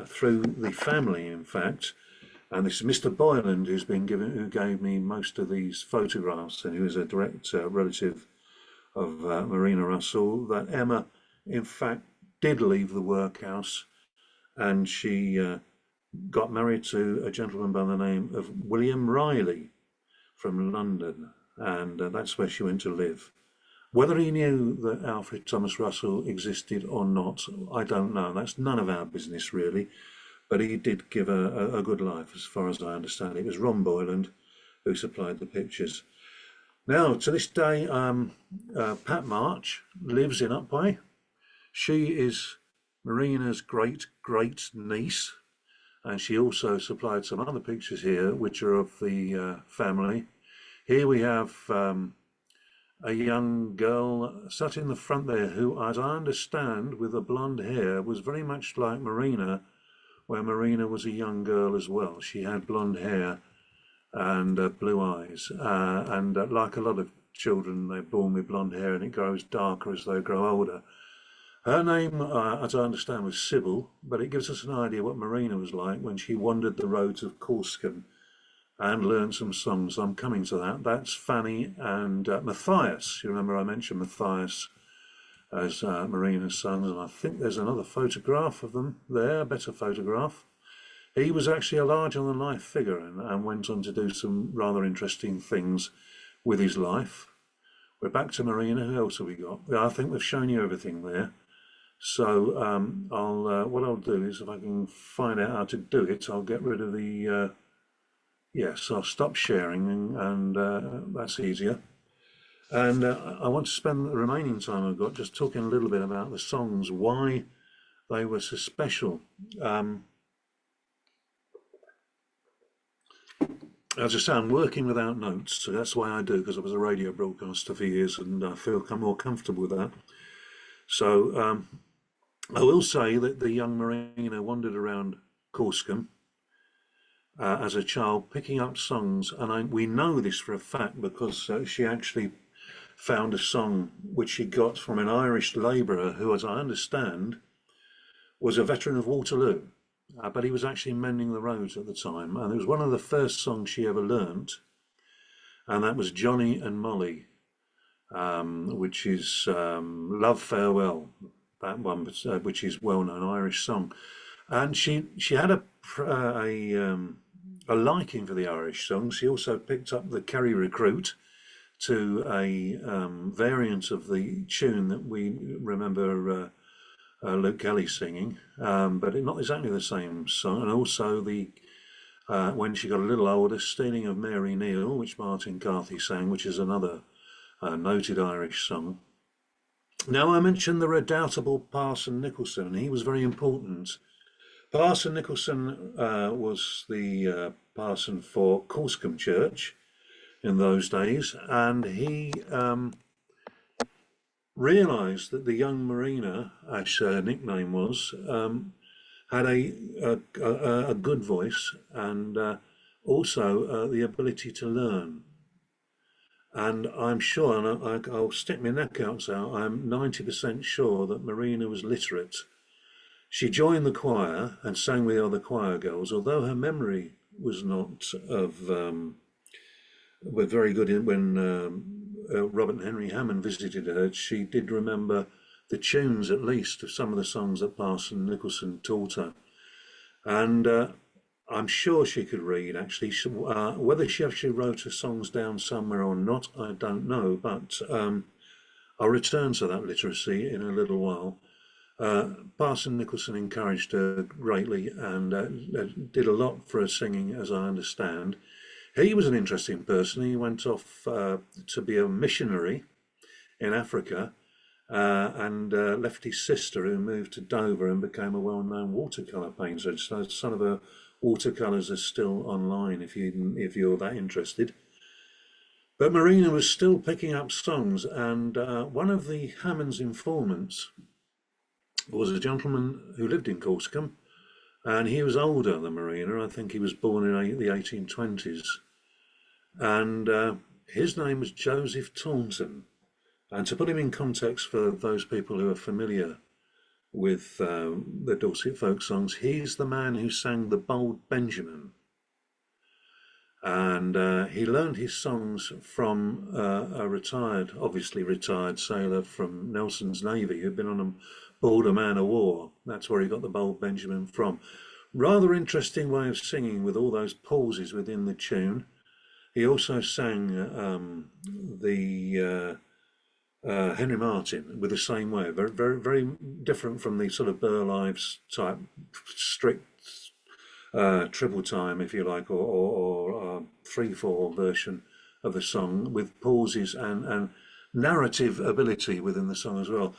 through the family, in fact, and this is Mr. Boyland, who gave me most of these photographs, and who is a direct relative of Marina Russell, that Emma, in fact, did leave the workhouse, and she got married to a gentleman by the name of William Riley from London, and that's where she went to live. Whether he knew that Alfred Thomas Russell existed or not, I don't know. That's none of our business, really. But he did give a good life, as far as I understand. It was Ron Boyland who supplied the pictures. Now, to this day, Pat March lives in Upway. She is Marina's great niece, and she also supplied some other pictures here, which are of the family. Here we have a young girl sat in the front there who, as I understand, with the blonde hair, was very much like Marina, where Marina was a young girl as well. She had blonde hair and blue eyes, and like a lot of children, they're born with blonde hair and it grows darker as they grow older. Her name, as I understand, was Sybil, but it gives us an idea what Marina was like when she wandered the roads of Corsican and learned some songs. I'm coming to that. That's Fanny and Matthias. You remember I mentioned Matthias as Marina's sons, and I think there's another photograph of them there, a better photograph. He was actually a larger-than-life figure and went on to do some rather interesting things with his life. We're back to Marina. Who else have we got? I think we've shown you everything there. So what I'll do is, if I can find out how to do it, I'll get rid of the yes, I'll stop sharing, and that's easier. And I want to spend the remaining time I've got just talking a little bit about the songs, why they were so special. As I say, I'm working without notes, so that's why I do, because I was a radio broadcaster for years, and I feel more comfortable with that. So I will say that the young Marina wandered around Corsican as a child, picking up songs, and we know this for a fact because she actually found a song which she got from an Irish labourer who, as I understand, was a veteran of Waterloo, but he was actually mending the roads at the time, and it was one of the first songs she ever learnt, and that was Johnny and Molly, which is Love Farewell, that one, which is well-known Irish song. And she had a liking for the Irish songs. She also picked up the Kerry Recruit to a variant of the tune that we remember Luke Kelly singing, but not exactly the same song. And also the when she got a little older, Stealing of Mary Neal, which Martin Carthy sang, which is another noted Irish song. Now, I mentioned the redoubtable Parson Nicholson, and he was very important. Parson Nicholson was the parson for Corsican Church in those days, and he realised that the young Marina, as her nickname was, had a good voice and also the ability to learn. And I'm sure, and I'll stick my neck out, so I'm 90% sure that Marina was literate. She joined the choir and sang with the other choir girls, although her memory was not of was very good. When Robert and Henry Hammond visited her, she did remember the tunes, at least, of some of the songs that Parson Nicholson taught her. And I'm sure she could read, actually. Whether she actually wrote her songs down somewhere or not, I don't know, but I'll return to that literacy in a little while. Parson Nicholson encouraged her greatly and did a lot for her singing, as I understand. He was an interesting person. He went off to be a missionary in Africa, and left his sister, who moved to Dover and became a well-known watercolour painter. So some of her watercolours are still online if you're that interested. But Marina was still picking up songs, and one of the Hammond's informants was a gentleman who lived in Corsica, and he was older than Marina. I think he was born in the 1820s, and his name was Joseph Taunton. And to put him in context for those people who are familiar with the Dorset folk songs, he's the man who sang The Bold Benjamin. And he learned his songs from a obviously retired sailor from Nelson's Navy who'd been on board a man of war. That's where he got The Bold Benjamin from. Rather interesting way of singing with all those pauses within the tune. He also sang the Henry Martin with the same way, very, very, very different from the sort of Burr Lives type strict triple time, if you like, or 3/4 version of the song with pauses and narrative ability within the song as well.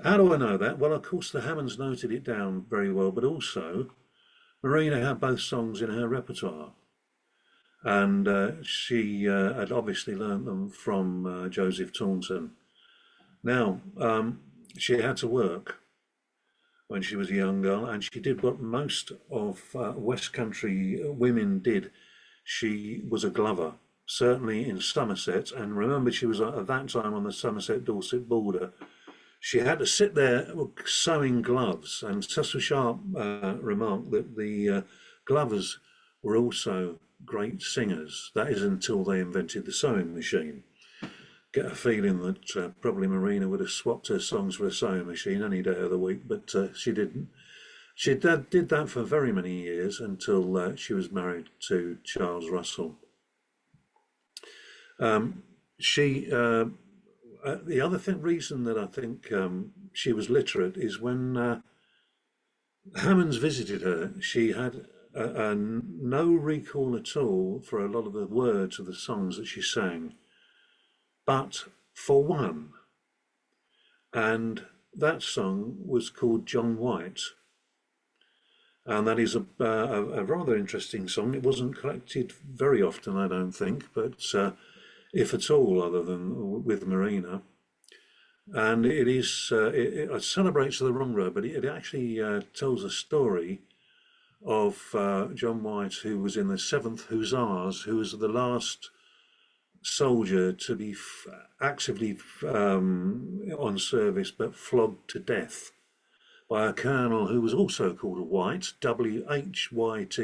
How do I know that? Well, of course, the Hammonds noted it down very well, but also Marina had both songs in her repertoire. And she had obviously learnt them from Joseph Taunton. Now, she had to work when she was a young girl, and she did what most of West Country women did. She was a glover, certainly in Somerset, and remember she was at that time on the Somerset-Dorset border. She had to sit there sewing gloves, and Cecil Sharp remarked that the glovers were also great singers. That is until they invented the sewing machine. Get a feeling that probably Marina would have swapped her songs for a sewing machine any day of the week, but she didn't. She did that for very many years until she was married to Charles Russell. The other reason that I think she was literate is when Hammonds visited her, she had no recall at all for a lot of the words of the songs that she sang, but for one, and that song was called John White, and that is a rather interesting song. It wasn't collected very often, I don't think, but if at all, other than with Marina. And it is it celebrates the wrong road, but it actually tells a story of John White, who was in the 7th Hussars, who was the last soldier to be actively on service but flogged to death by a colonel who was also called White, Whyte,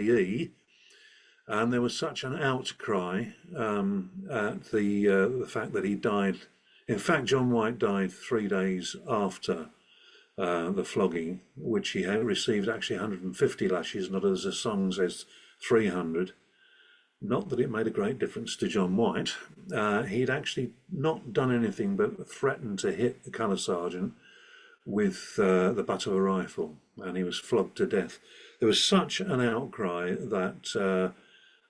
and there was such an outcry at the fact that he died. In fact, John White died 3 days after the flogging, which he had received actually 150 lashes, not as the song says 300. Not that it made a great difference to John White. He'd actually not done anything but threatened to hit the colour sergeant with the butt of a rifle, and he was flogged to death. There was such an outcry that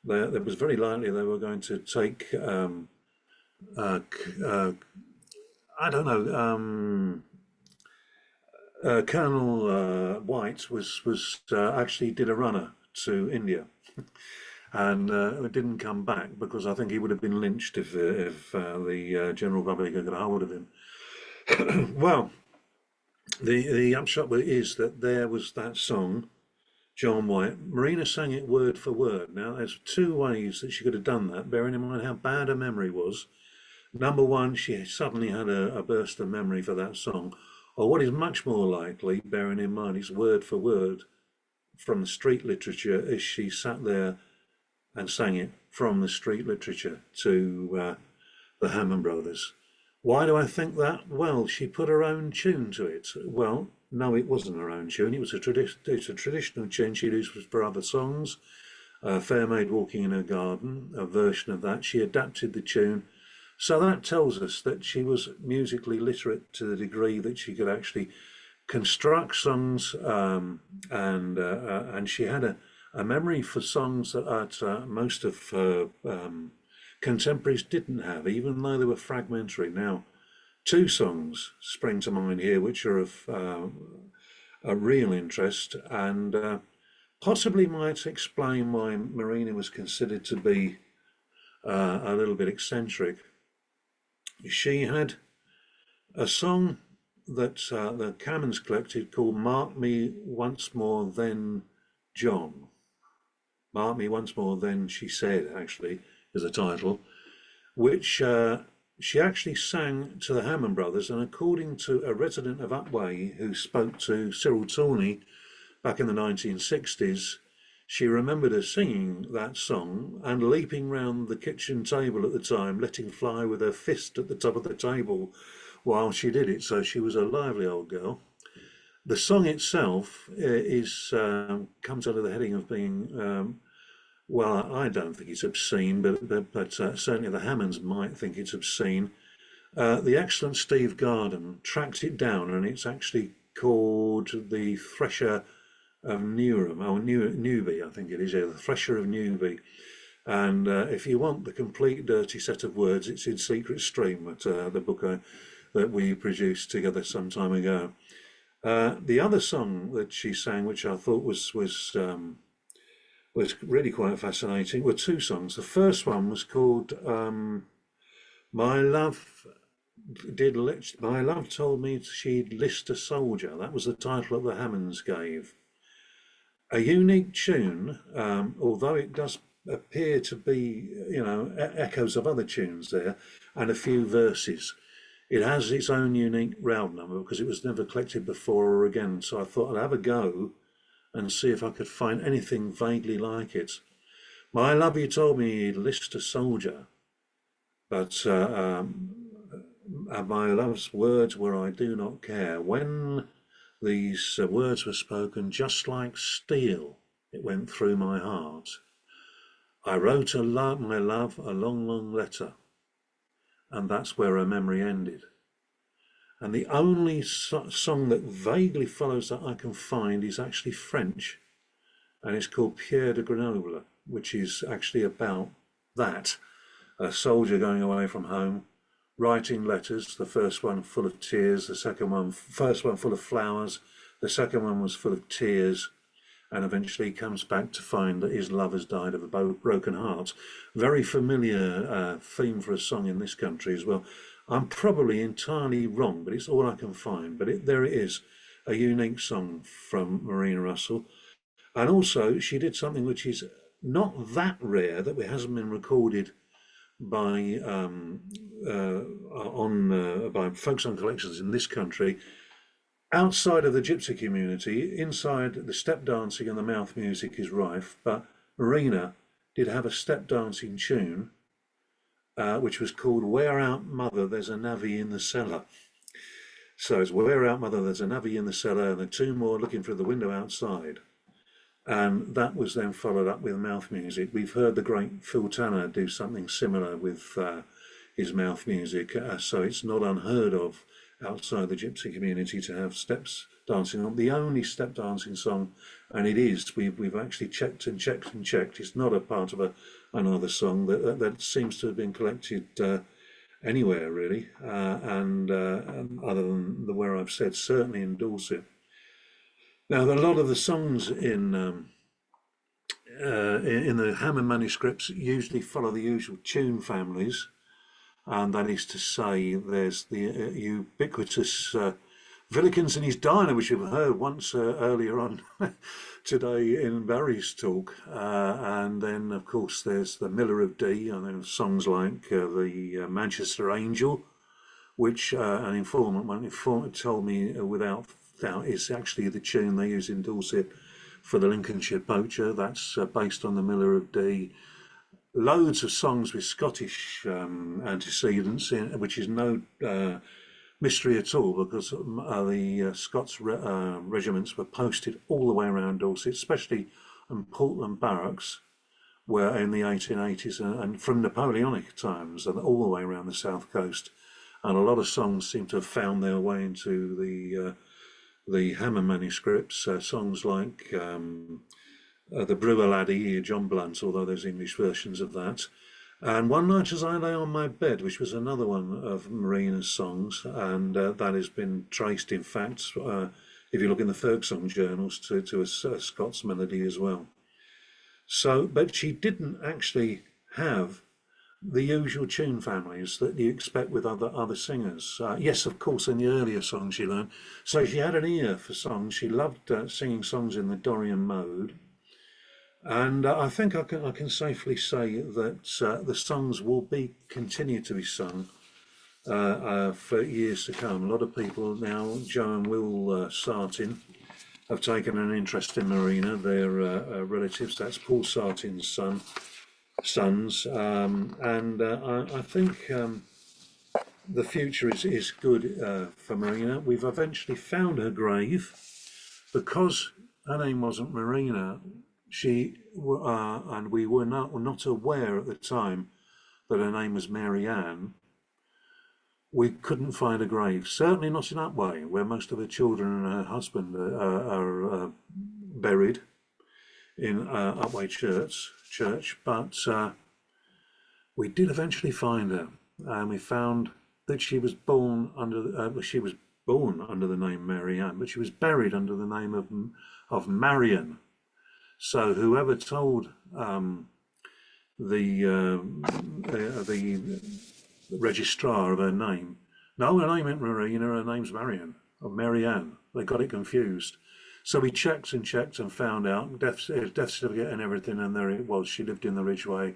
it was very likely they were going to take, Colonel White was actually did a runner to India. And it didn't come back because I think he would have been lynched if the general public had got hold of him. Well, the upshot is that there was that song, John White. Marina sang it word for word. Now, there's 2 ways that she could have done that, bearing in mind how bad her memory was. Number one, she suddenly had a burst of memory for that song. Or what is much more likely, bearing in mind it's word for word from the street literature, is she sat there and sang it from the street literature to the Hammond brothers. Why do I think that? Well, she put her own tune to it. Well, no, it wasn't her own tune. It was a traditional tune she used for other songs. Fair Maid Walking in Her Garden, a version of that. She adapted the tune. So that tells us that she was musically literate to the degree that she could actually construct songs, and she had a memory for songs that most of her contemporaries didn't have, even though they were fragmentary. Now, two songs spring to mind here, which are of a real interest, and possibly might explain why Marina was considered to be a little bit eccentric. She had a song that the Hammonds collected called "Mark Me Once More Then John." "Mark Me Once More Then," she said, actually, is the title, which she actually sang to the Hammond brothers, and according to a resident of Otway who spoke to Cyril Tawney back in the 1960s, she remembered her singing that song and leaping round the kitchen table at the time, letting fly with her fist at the top of the table while she did it. So she was a lively old girl. The song itself comes under the heading of being, well, I don't think it's obscene, but certainly the Hammonds might think it's obscene. The excellent Steve Garden tracked it down, and it's actually called The Thresher of Newham, or Newby, I think it is, yeah, The Thresher of Newby. And if you want the complete dirty set of words, it's in Secret Stream, the book that we produced together some time ago. The other song that she sang, which I thought was really quite fascinating, were two songs. The first one was called My Love Told Me She'd List a Soldier. That was the title that the Hammonds gave. A unique tune, although it does appear to be, echoes of other tunes there, and a few verses. It has its own unique round number because it was never collected before or again. So I thought I'd have a go and see if I could find anything vaguely like it. My love, you told me he'd list a soldier, but my love's words were I do not care. When these words were spoken, just like steel, it went through my heart. I wrote my love a long, long letter, and that's where her memory ended. And the only song that vaguely follows that I can find is actually French, and it's called Pierre de Grenoble, which is actually about that. A soldier going away from home, writing letters, the first one full of tears, first one full of flowers, the second one was full of tears, and eventually comes back to find that his love has died of a broken heart. Very familiar theme for a song in this country as well. I'm probably entirely wrong, but it's all I can find. But there it is, a unique song from Marina Russell. And also, she did something which is not that rare, that it hasn't been recorded by folk song collections in this country. Outside of the gypsy community, inside the step dancing and the mouth music is rife, but Marina did have a step dancing tune, which was called Wear Out Mother, There's a Navvy in the Cellar. So it's Wear Out Mother, There's a Navvy in the Cellar, and the two more looking through the window outside. And that was then followed up with mouth music. We've heard the great Phil Tanner do something similar with his mouth music, so it's not unheard of outside the gypsy community to have steps dancing on. The only step dancing song, and it is, we've actually checked and checked and checked, it's not a part of another song that seems to have been collected anywhere really, and other than where I've said, certainly in Dorset. Now, a lot of the songs in the Hammond manuscripts usually follow the usual tune families, and that is to say, there's the ubiquitous Villikins and his Diner, which you've heard once earlier on today in Barry's talk, and then of course there's the Miller of Dee, and then songs like the Manchester Angel, which an informant told me without doubt is actually the tune they use in Dorset for the Lincolnshire Poacher. That's based on the Miller of Dee. Loads of songs with Scottish antecedents, which is no mystery at all, because the Scots regiments were posted all the way around Dorset, especially in Portland Barracks, where in the 1880s and from Napoleonic times, and all the way around the south coast. And a lot of songs seem to have found their way into the Hammond manuscripts, songs like the Brewer Laddie, John Blunt, although there's English versions of that. And One Night as I Lay on My Bed, which was another one of Marina's songs, and that has been traced, in fact, if you look in the folk song journals, to a Scots melody as well. So, but she didn't actually have the usual tune families that you expect with other singers. Yes, of course, in the earlier songs she learned. So she had an ear for songs. She loved singing songs in the Dorian mode. And I think I can safely say that the songs will continue to be sung for years to come. A lot of people now, Joe and Will Sartin, have taken an interest in Marina. Their relatives, that's Paul Sartin's sons, and I think the future is good for Marina. We've eventually found her grave because her name wasn't Marina. And we were not aware at the time that her name was Mary Ann. We couldn't find a grave, certainly not in Upway, where most of her children and her husband are buried in Upway Church. But we did eventually find her, and we found that she was born under the name Mary Ann, but she was buried under the name of Marion. So whoever told the registrar of her name, no, her name ain't Marina, her name's Marion, or Mary Ann. They got it confused. So we checked and found out death certificate and everything, and there it was. She lived in the Ridgeway.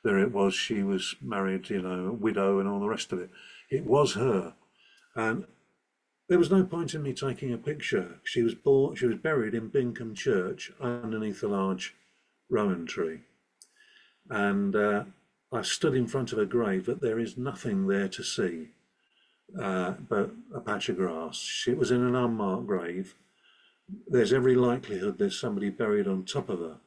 There it was. She was married, widow, and all the rest of it. It was her, and there was no point in me taking a picture. She was buried in Bingham Church underneath a large rowan tree, and I stood in front of her grave, but there is nothing there to see but a patch of grass. It was in an unmarked grave. There's every likelihood there's somebody buried on top of her.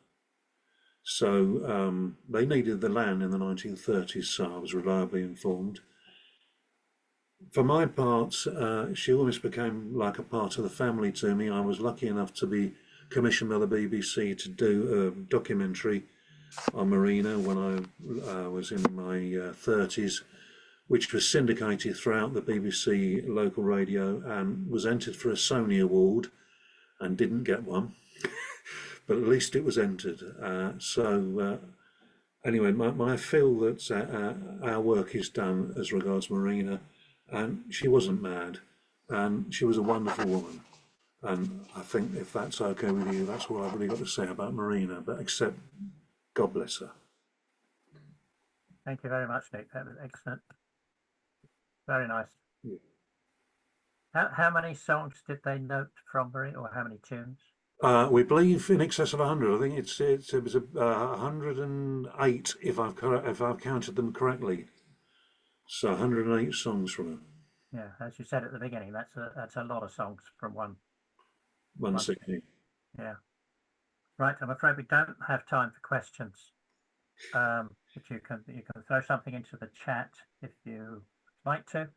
So they needed the land in the 1930s, so I was reliably informed. For my part, she almost became like a part of the family to me. I was lucky enough to be commissioned by the BBC to do a documentary on Marina when I was in my 30s, which was syndicated throughout the BBC local radio and was entered for a Sony Award and didn't get one, but at least it was entered. Anyway, I feel that our work is done as regards Marina, and she wasn't mad, and she was a wonderful woman. And I think if that's okay with you, that's all I've really got to say about Marina, but except God bless her. Thank you very much, Nick. That was excellent. Very nice. Yeah. How many songs did they note from Marina, or how many tunes? We believe in excess of 100. I think it was 108 if I've counted them correctly. So 108 songs from her. Yeah, as you said at the beginning, that's a lot of songs from one. 160. Yeah. Right. I'm afraid we don't have time for questions. But you can throw something into the chat if you like to.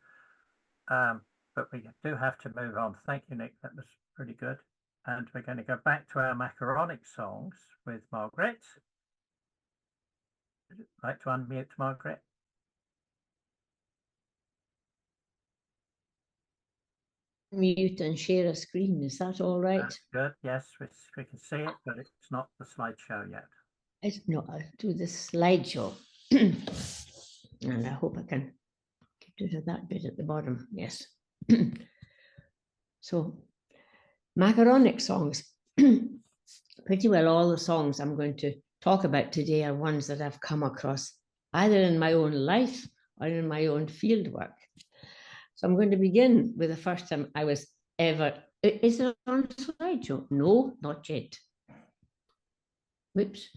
But we do have to move on. Thank you, Nick. That was pretty good. And we're going to go back to our Macaronic Songs with Margaret. Would you like to unmute, Margaret? Mute and share a screen. Is that all right? That's good. Yes, we can see it, but it's not the slideshow yet. It's not. I'll do this slideshow. And I hope I can get rid of that bit at the bottom. Yes. So, Macaronic songs. Pretty well all the songs I'm going to talk about today are ones that I've come across either in my own life or in my own field work. So I'm going to begin with the first time I was ever. Is it on slideshow? No, not yet. Whoops.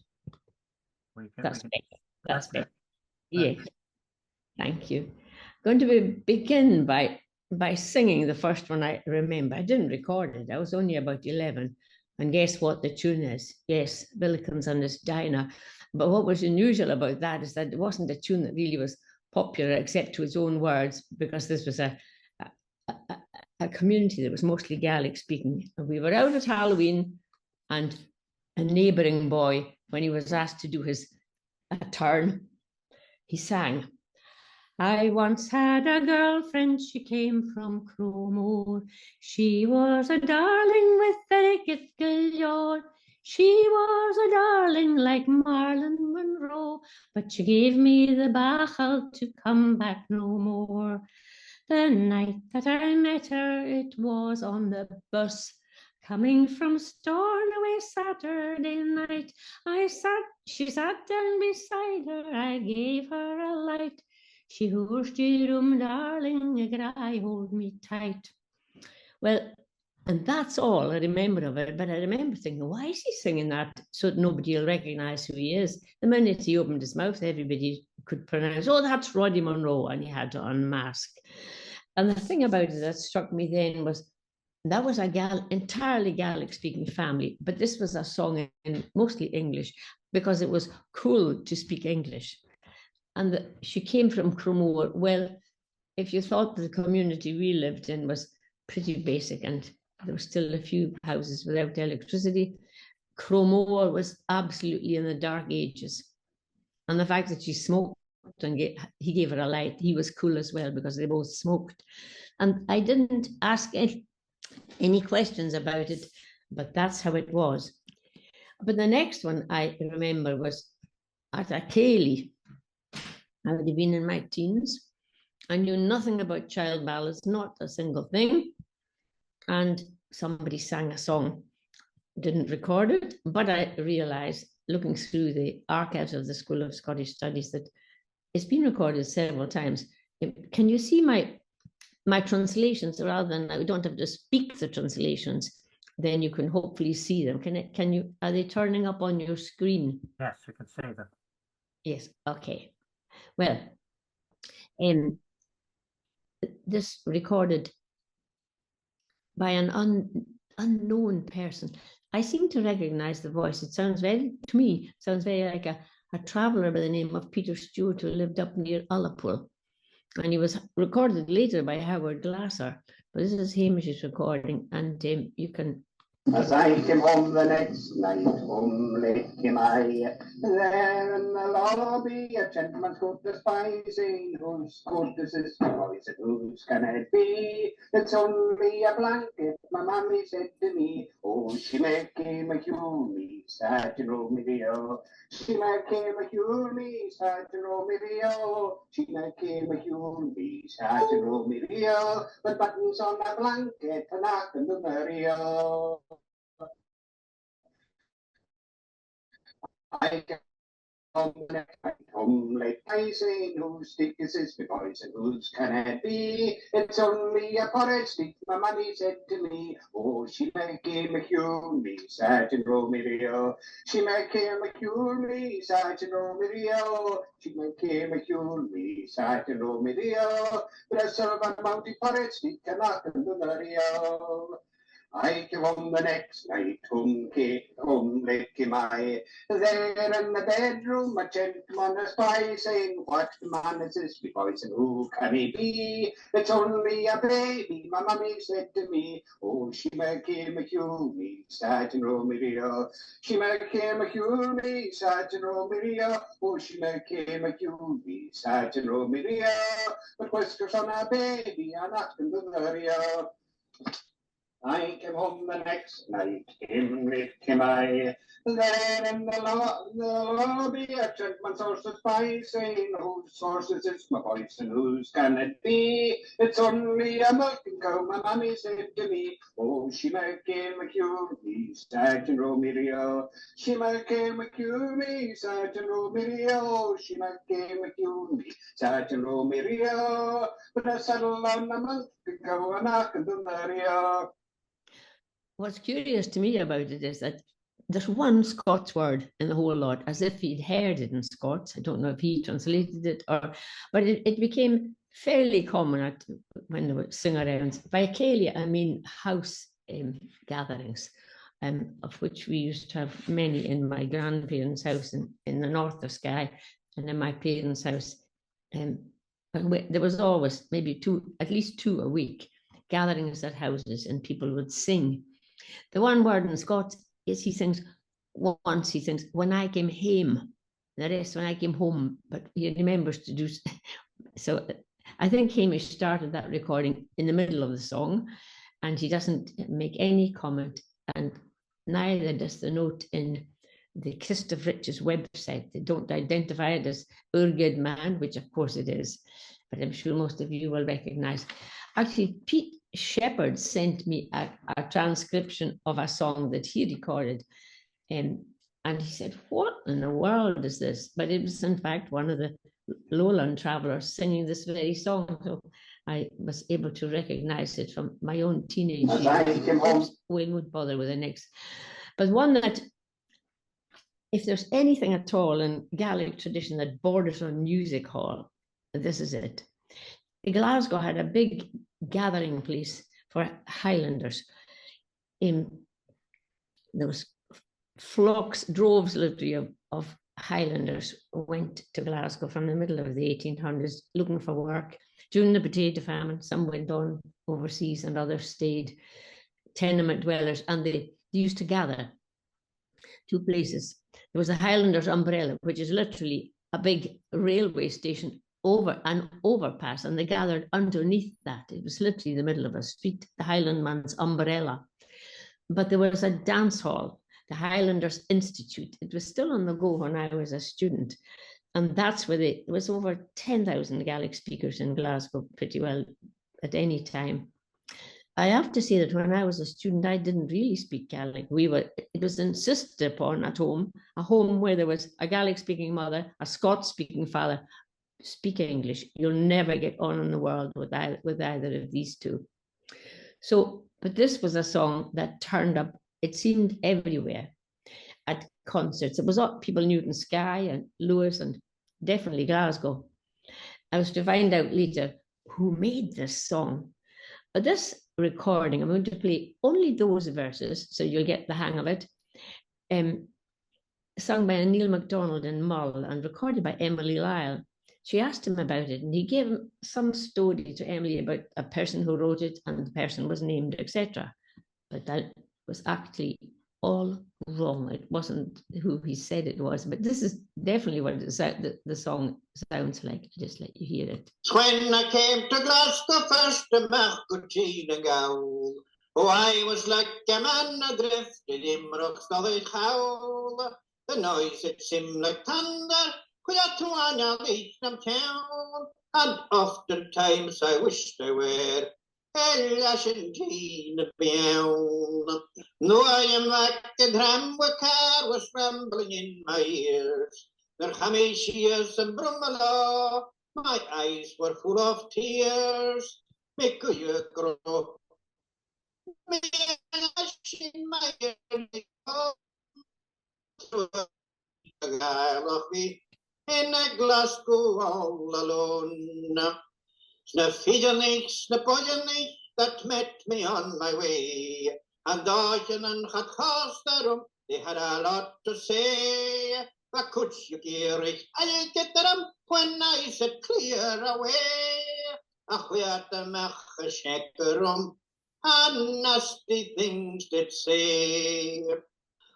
That's better. That's better. Yes. Thank you. I'm going to begin by singing the first one I remember. I didn't record it. I was only about 11. And guess what the tune is? Yes, Billikens and his Dinah. But what was unusual about that is that it wasn't a tune that really was popular except to its own words, because this was a community that was mostly Gaelic speaking. And we were out at Halloween, and a neighbouring boy, when he was asked to do his turn, he sang, I once had a girlfriend, she came from Cromore. She was a darling with very gift galore. She was a darling like Marlon Monroe, but she gave me the bachel to come back no more. The night that I met her, it was on the bus, coming from Stornoway Saturday night. She sat down beside her, I gave her a light. She horsed you room, darling, I hold me tight. Well, and that's all I remember of it. But I remember thinking, why is he singing that so that nobody will recognize who he is? The minute he opened his mouth, everybody could pronounce, oh, that's Roddy Monroe, and he had to unmask. And the thing about it that struck me then was that was a entirely Gaelic-speaking family, but this was a song in mostly English because it was cool to speak English. And she came from Cromore. Well, if you thought the community we lived in was pretty basic and there were still a few houses without electricity, Cromore was absolutely in the dark ages. And the fact that she smoked and he gave her a light, he was cool as well because they both smoked. And I didn't ask any questions about it, but that's how it was. But the next one I remember was at a Cayley. I would have been in my teens. I knew nothing about child ballads, not a single thing. And somebody sang a song, didn't record it, but I realized, looking through the archives of the School of Scottish Studies, that it's been recorded several times. Can you see my translations rather than I don't have to speak the translations? Then you can hopefully see them. Can you? Are they turning up on your screen? Yes, you can see them. Yes. Okay. Well, this recorded by an unknown person. I seem to recognize the voice. It sounds very like a traveller by the name of Peter Stewart who lived up near Ullapool. And he was recorded later by Howard Glasser. But this is Hamish's recording, and you can... As I came home the next night, home late came I. There in the lobby, a gentleman's coat despising, whose coat is this voice, and whose can it be? It's only a blanket, my mammy said to me. Oh, she may came a cure me, Sergeant Romeo. She may came a cure me, Sergeant Romeo. She may came a cure me, Sergeant Romeo. But buttons on my blanket, and I can do Mario. I get home late rising, whose stick is this boys and whose can it be? It's only a porridge stick, my mammy said to me. Oh, she may came a cure me, Sergeant Romeo. She may came a cure me, Sergeant Romeo. She may came a cure me, Sergeant Romeo. But a silver mounted porridge stick and I can do Mario. I came home the next night, home late came I. There in the bedroom, a gentleman a spy, saying, what man is this, me boys, and who can he be? It's only a baby, my mammy said to me. Oh, she may came a cure me, Sergeant Romeo. She may came a cure me, Sergeant Romeo. Oh, she may came a cure me, Sergeant Romeo. But whiskers on a baby, I'm not going to marry her. I came home the next night, came I. There in the lobby, a gentleman's horse's by, saying, whose horse is this, my boys, and whose can it be? It's only a milking cow, my mammy said to me. Oh, she may came a cure me, Sergeant Romeo. She may came a cure me, Sergeant Romeo. She may came a cure me, Sergeant Romeo. But I settled on a milking cow, and I can do Mario. What's curious to me about it is that there's one Scots word in the whole lot, as if he'd heard it in Scots. I don't know if he translated it, but it became fairly common when there were sing-arounds. By Cayley, I mean house gatherings, of which we used to have many in my grandparents' house in the north of Skye, and in my parents' house. There was always maybe at least two a week, gatherings at houses, and people would sing. The one word in Scots is he sings, when I came home. the rest when I came home, but he remembers to do so. I think Hamish started that recording in the middle of the song, and he doesn't make any comment, and neither does the note in the Christoph Rich's website. They don't identify it as Urged Man, which of course it is, but I'm sure most of you will recognize. Actually, Pete Shepherd sent me a transcription of a song that he recorded. And he said, what in the world is this? But it was, in fact, one of the Lowland travelers singing this very song. So I was able to recognize it from my own teenage years. We won't bother with the next. But one that, if there's anything at all in Gaelic tradition that borders on music hall, this is it. Glasgow had a big gathering place for Highlanders. There was flocks, droves literally of Highlanders went to Glasgow from the middle of the 1800s looking for work. During the potato famine, some went on overseas and others stayed tenement dwellers, and they used to gather two places. There was a Highlanders umbrella, which is literally a big railway station over an overpass, and they gathered underneath that. It was literally the middle of a street, the Highlandman's umbrella. But there was a dance hall, the Highlanders Institute. It was still on the go when I was a student. And that's where there was over 10,000 Gaelic speakers in Glasgow pretty well at any time. I have to say that when I was a student, I didn't really speak Gaelic. It was insisted upon at home, a home where there was a Gaelic speaking mother, a Scots speaking father, speak English. You'll never get on in the world with either of these two. So, but this was a song that turned up, it seemed everywhere at concerts. It was up, people knew it in Skye and Lewis and definitely Glasgow. I was to find out later who made this song. But this recording, I'm going to play only those verses, so you'll get the hang of it. Sung by Neil MacDonald in Mull and recorded by Emily Lyle. She asked him about it, and he gave some story to Emily about a person who wrote it, and the person was named, etc. But that was actually all wrong. It wasn't who he said it was, but this is definitely what the song sounds like. I'll just let you hear it. When I came to Glasgow first, a Martin ago, oh, I was like a man adrift in Imrock's Northern Howl. The noise, it seemed like thunder. And oftentimes I wished I were Argentina bound. No, I am like a drum where car was rambling in my ears. There Hamish years and Brummelo, my eyes were full of tears. Make you grow. Me in my ear. In Glasgow all alone. Sna fijanich, sna pojanich, that met me on my way. And Dawson and had Hosterum, they had a lot to say. But could you hear it? I get them when I said clear away. Ach, we had the Macherum, and nasty things did say.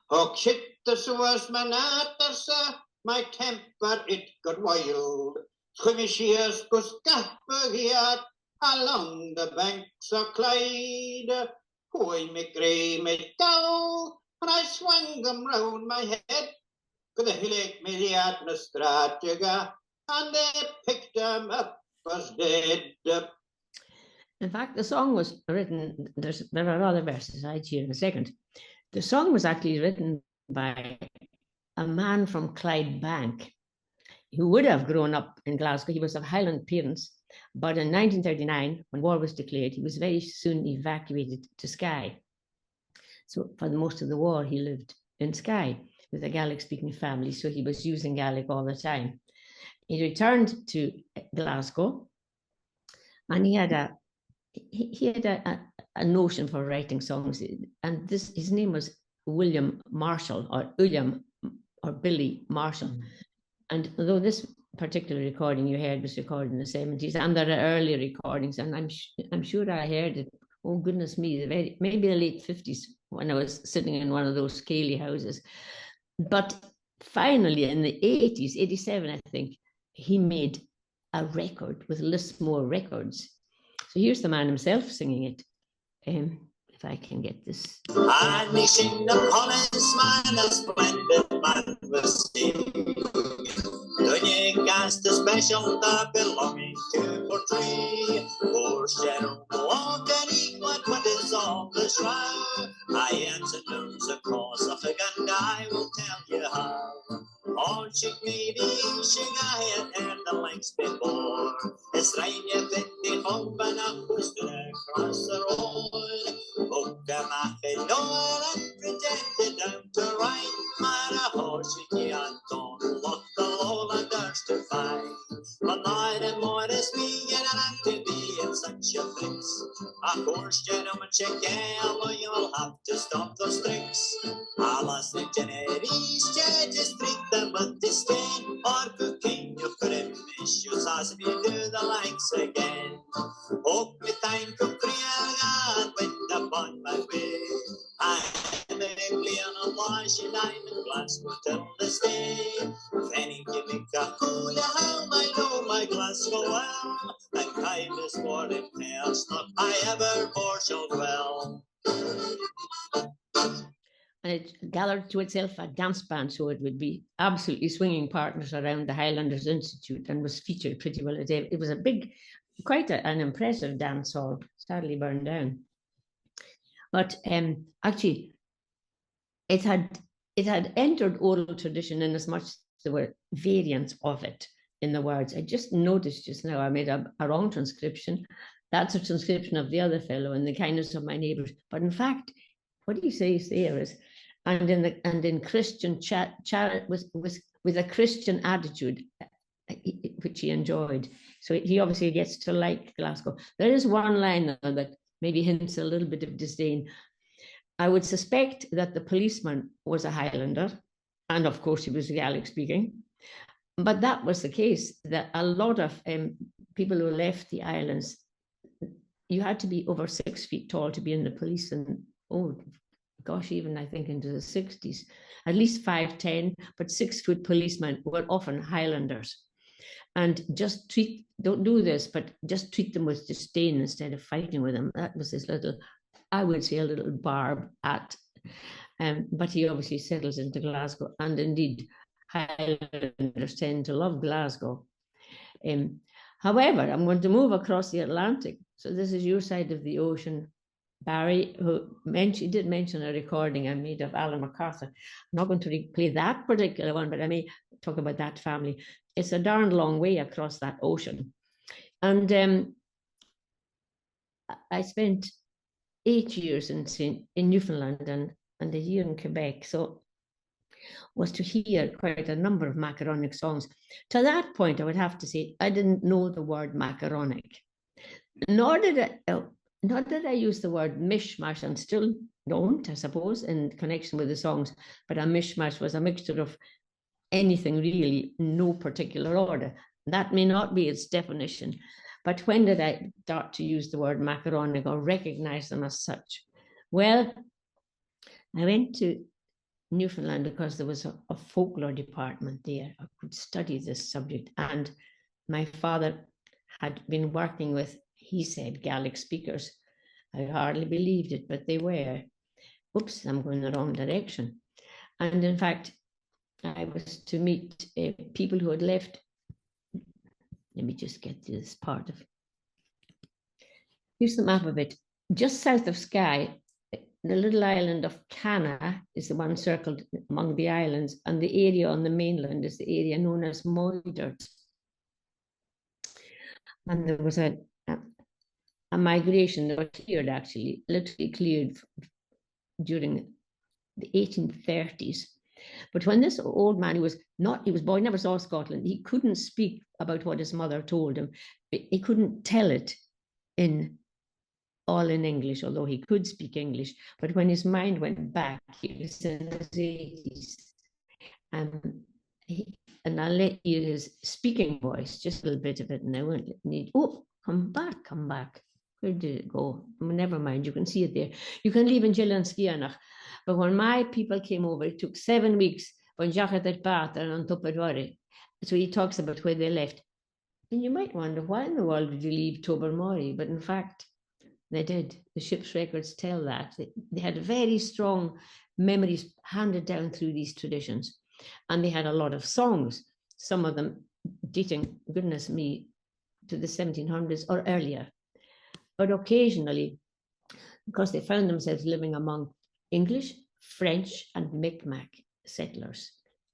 Oh, shit, this was my natter, my temper, it got wild. Schimmishiers was gappegiat along the banks of Clyde. Hoy me grey me down, and I swung them round my head. Could they lick me the administratia, and they picked them up as dead. In fact, the song was written, there are other verses I'd hear in a second. The song was actually written by a man from Clydebank who would have grown up in Glasgow. He was of Highland parents, but in 1939, when war was declared, he was very soon evacuated to Skye. So for most of the war, he lived in Skye with a Gaelic-speaking family, so he was using Gaelic all the time. He returned to Glasgow, and he had a notion for writing songs, and his name was William Marshall, or William or Billy Marshall. And although this particular recording you heard was recorded in the 70s, and there are earlier recordings, and I'm sure I heard it, oh goodness me, maybe the late 50s when I was sitting in one of those scaly houses. But finally, in the 80s, 87, I think, he made a record with Lismore Records. So here's the man himself singing it. If I can get this. And me sing the policeman, a splendid Mademoiselle. Don't you cast a special dog belonging to portray? Or shadow walking what is on the shroud? I answer knows the cause of a gun, I will tell you how. Oh, chick maybe she got hit and the links before. It's rain you fit the home and up was across the road. Boca Macedonia and pretended down to ride. Marahoshi Anton look the lowlanders to find. But night and more is me and I'm to be in such a fix. Of course, gentlemen, check out, you'll have to stop those tricks. Alas, the generis judges treat them with disdain. Or cooking, you couldn't miss you as you do the likes again. Hope me time to create and went upon my way. I'm a clear on washing diamond Glasgow till this day. Fanny give me a cool how I know my Glasgow well. And kindness more in pairs, not I ever foreshowed well. And it gathered to itself a dance band, so it would be absolutely swinging partners around the Highlanders Institute and was featured pretty well. It was a big, quite an impressive dance hall, sadly burned down. But actually, it had entered oral tradition in as much as there were variants of it in the words. I just noticed just now I made a wrong transcription. That's a transcription of the other fellow in the kindness of my neighbours. But in fact, what he says there is, and in Christian chat with a Christian attitude, which he enjoyed. So he obviously gets to like Glasgow. There is one line though, that maybe hints a little bit of disdain. I would suspect that the policeman was a Highlander, and of course he was Gaelic speaking. But that was the case, that a lot of people who left the islands, you had to be over 6 feet tall to be in the police, and oh gosh, even I think into the 60s, at least 5'10", but 6-foot policemen were often Highlanders. And just don't do this, but just treat them with disdain instead of fighting with them. That was his little, I would say, a little barb at. But he obviously settles into Glasgow, and indeed, Highlanders tend to love Glasgow. However, I'm going to move across the Atlantic. So this is your side of the ocean. Barry, who did mention a recording I made of Alan MacArthur. I'm not going to replay that particular one, but I may talk about that family. It's a darn long way across that ocean. And I spent 8 years in Newfoundland and a year in Quebec. So was to hear quite a number of Macaronic songs. To that point, I would have to say, I didn't know the word Macaronic. Nor did I use the word mishmash, and still don't, I suppose, in connection with the songs. But a mishmash was a mixture of anything really, no particular order. That may not be its definition. But when did I start to use the word Macaronic or recognize them as such? Well, I went to Newfoundland because there was a folklore department there. I could study this subject. And my father had been working with, he said, Gaelic speakers. I hardly believed it, but they were. Oops, I'm going the wrong direction. And in fact, I was to meet people who had left. Let me just get to this part of it. Here's the map of it. Just south of Skye, the little island of Canna is the one circled among the islands, and the area on the mainland is the area known as Moidart. And there was a migration that was cleared, actually, literally cleared during the 1830s. But when this old man, he was born, never saw Scotland, he couldn't speak about what his mother told him. He couldn't tell it all in English, although he could speak English. But when his mind went back, he was in his 80s. And I'll let you his speaking voice, just a little bit of it, and I won't need, oh, come back. Where did it go? Never mind, you can see it there. You can leave in Gillan Skianach. But when my people came over, it took 7 weeks. So he talks about where they left. And you might wonder, why in the world did you leave Tobermory? But in fact, they did. The ship's records tell that. They had very strong memories handed down through these traditions. And they had a lot of songs, some of them dating, goodness me, to the 1700s or earlier. But occasionally, because they found themselves living among English, French, and Micmac settlers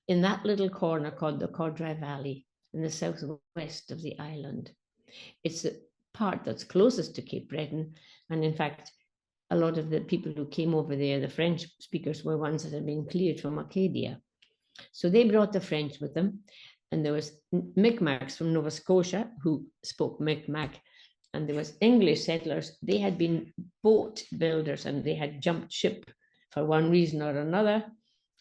in that little corner called the Cordray Valley in the southwest of the island. It's the part that's closest to Cape Breton. And in fact, a lot of the people who came over there, the French speakers, were ones that had been cleared from Acadia. So they brought the French with them. And there was Micmacs from Nova Scotia who spoke Micmac. And there was English settlers. They had been boat builders and they had jumped ship for one reason or another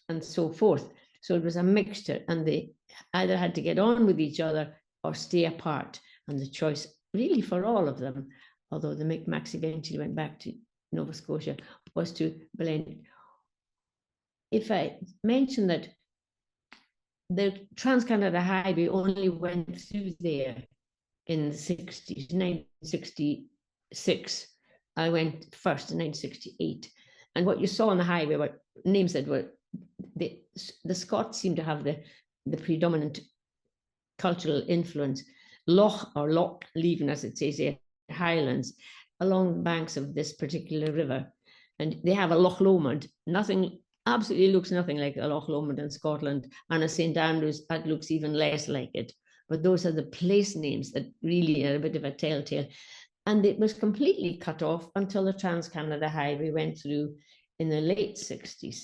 and so forth. So it was a mixture, and they either had to get on with each other or stay apart. And the choice really for all of them, although the Micmacs eventually went back to Nova Scotia, was to blend. If I mention that the Trans-Canada Highway only went through there in the 60s, 1966. I went first in 1968. And what you saw on the highway were names that were, the Scots seemed to have the predominant cultural influence. Loch or Loch Leven, as it says here, Highlands, along the banks of this particular river. And they have a Loch Lomond, nothing, absolutely looks nothing like a Loch Lomond in Scotland, and a St. Andrews, that looks even less like it. But those are the place names that really are a bit of a telltale. And it was completely cut off until the Trans-Canada Highway went through in the late 60s.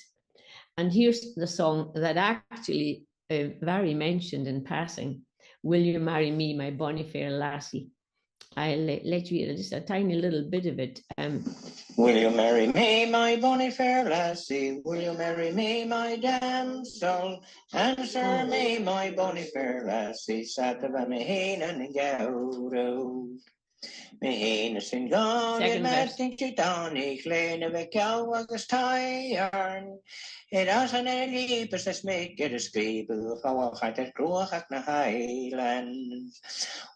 And here's the song that actually Barry mentioned in passing, Will You Marry Me, My Bonnie Fair Lassie? I'll let you hear just a tiny little bit of it. Will you marry me, my bonny fair lassie? Will you marry me, my damsel? Answer me, my bonny fair lassie. Satava mehina and gauro. Mehina sin gone, it matting to Donny, Lane of a cow was tired. It has an elipus as make it a speed of our height at Croach na Highlands.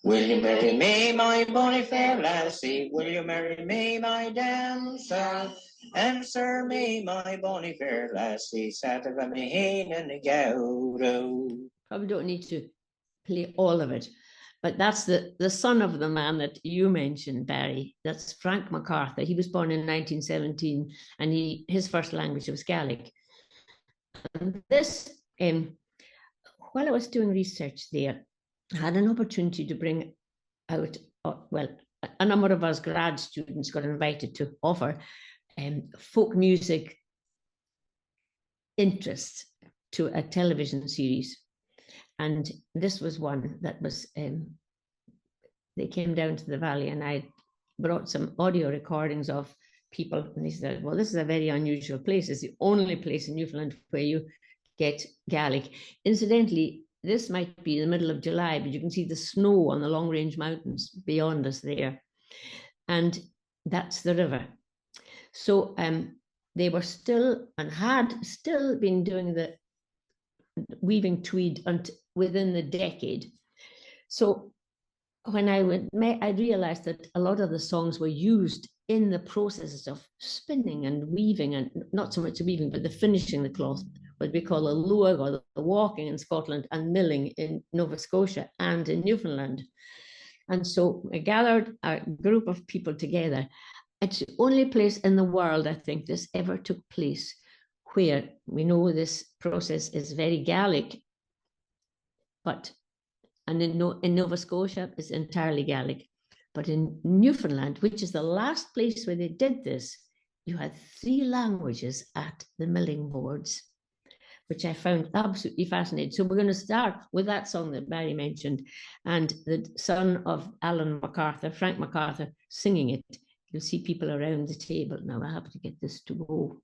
Will you marry me, my bonny fair lassie? Will you marry me, my damsel? Answer me, my bonny fair lassie. Satava mehina and gauro. Probably don't need to play all of it. But that's the son of the man that you mentioned, Barry. That's Frank MacArthur. He was born in 1917, and his first language was Gaelic. And this, while I was doing research there, I had an opportunity to bring out, well, a number of us grad students got invited to offer folk music interest to a television series. And this was one that was, they came down to the valley, and I brought some audio recordings of people, and they said, well, this is a very unusual place. It's the only place in Newfoundland where you get Gaelic. Incidentally, this might be in the middle of July, but you can see the snow on the Long Range Mountains beyond us there. And that's the river. So they were still, and had still been doing the weaving tweed within the decade. So when I realized that a lot of the songs were used in the processes of spinning and weaving, and not so much weaving, but the finishing the cloth, what we call a luag, or the walking in Scotland, and milling in Nova Scotia and in Newfoundland. And so I gathered a group of people together. It's the only place in the world, I think, this ever took place, where we know this process is very Gaelic, and in Nova Scotia it's entirely Gaelic. But in Newfoundland, which is the last place where they did this, you had 3 languages at the milling boards, which I found absolutely fascinating. So we're going to start with that song that Barry mentioned, and the son of Alan MacArthur, Frank MacArthur, singing it. You'll see people around the table. Now I have to get this to go.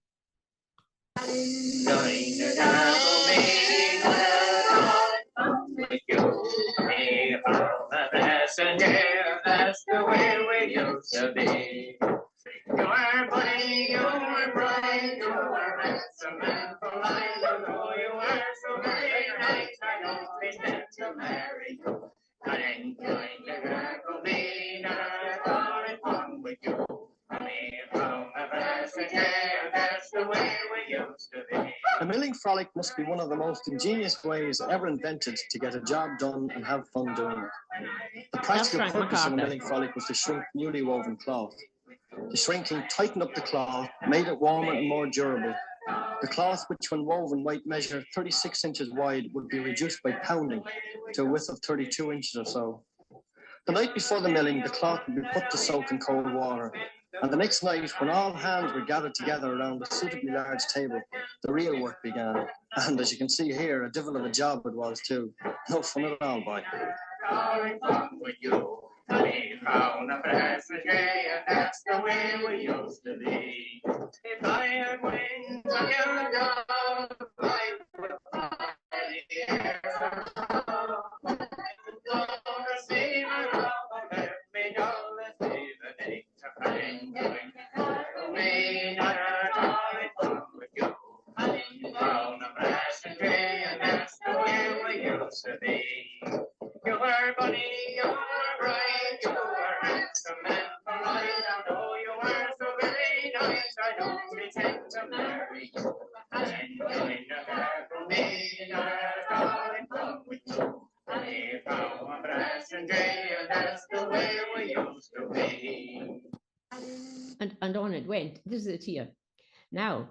That's the way we used to be. You're buddy, you're bright, you're handsome and polite. You know you are so to marry you. I ain't going to go me, not fun with you. I mean, from a passenger, that's the way we used to be. A milling frolic must be one of the most ingenious ways ever invented to get a job done and have fun doing it. The practical purpose of a milling frolic was to shrink newly woven cloth. The shrinking tightened up the cloth, made it warmer and more durable. The cloth, which when woven might measure 36 inches wide, would be reduced by pounding to a width of 32 inches or so. The night before the milling, the cloth would be put to soak in cold water. And the next night, when all hands were gathered together around a suitably large table, the real work began. And as you can see here, a devil of a job it was too. No fun at all, boy. We found a passenger, and that's the way we used to be. If I had wings, I'd get a dove. I would fly the air. See my love, let me go, let's see the day to find you. We not at all in fun with you. We found a passenger, and that's the way we used to be. You were funny, you were bright, you were handsome and polite. I know you were so very nice, I don't intend to marry you. I'm going to marry me, not at all in fun with you. I found a passenger, and that's the way we used to be. And on it went. This is it here. Now,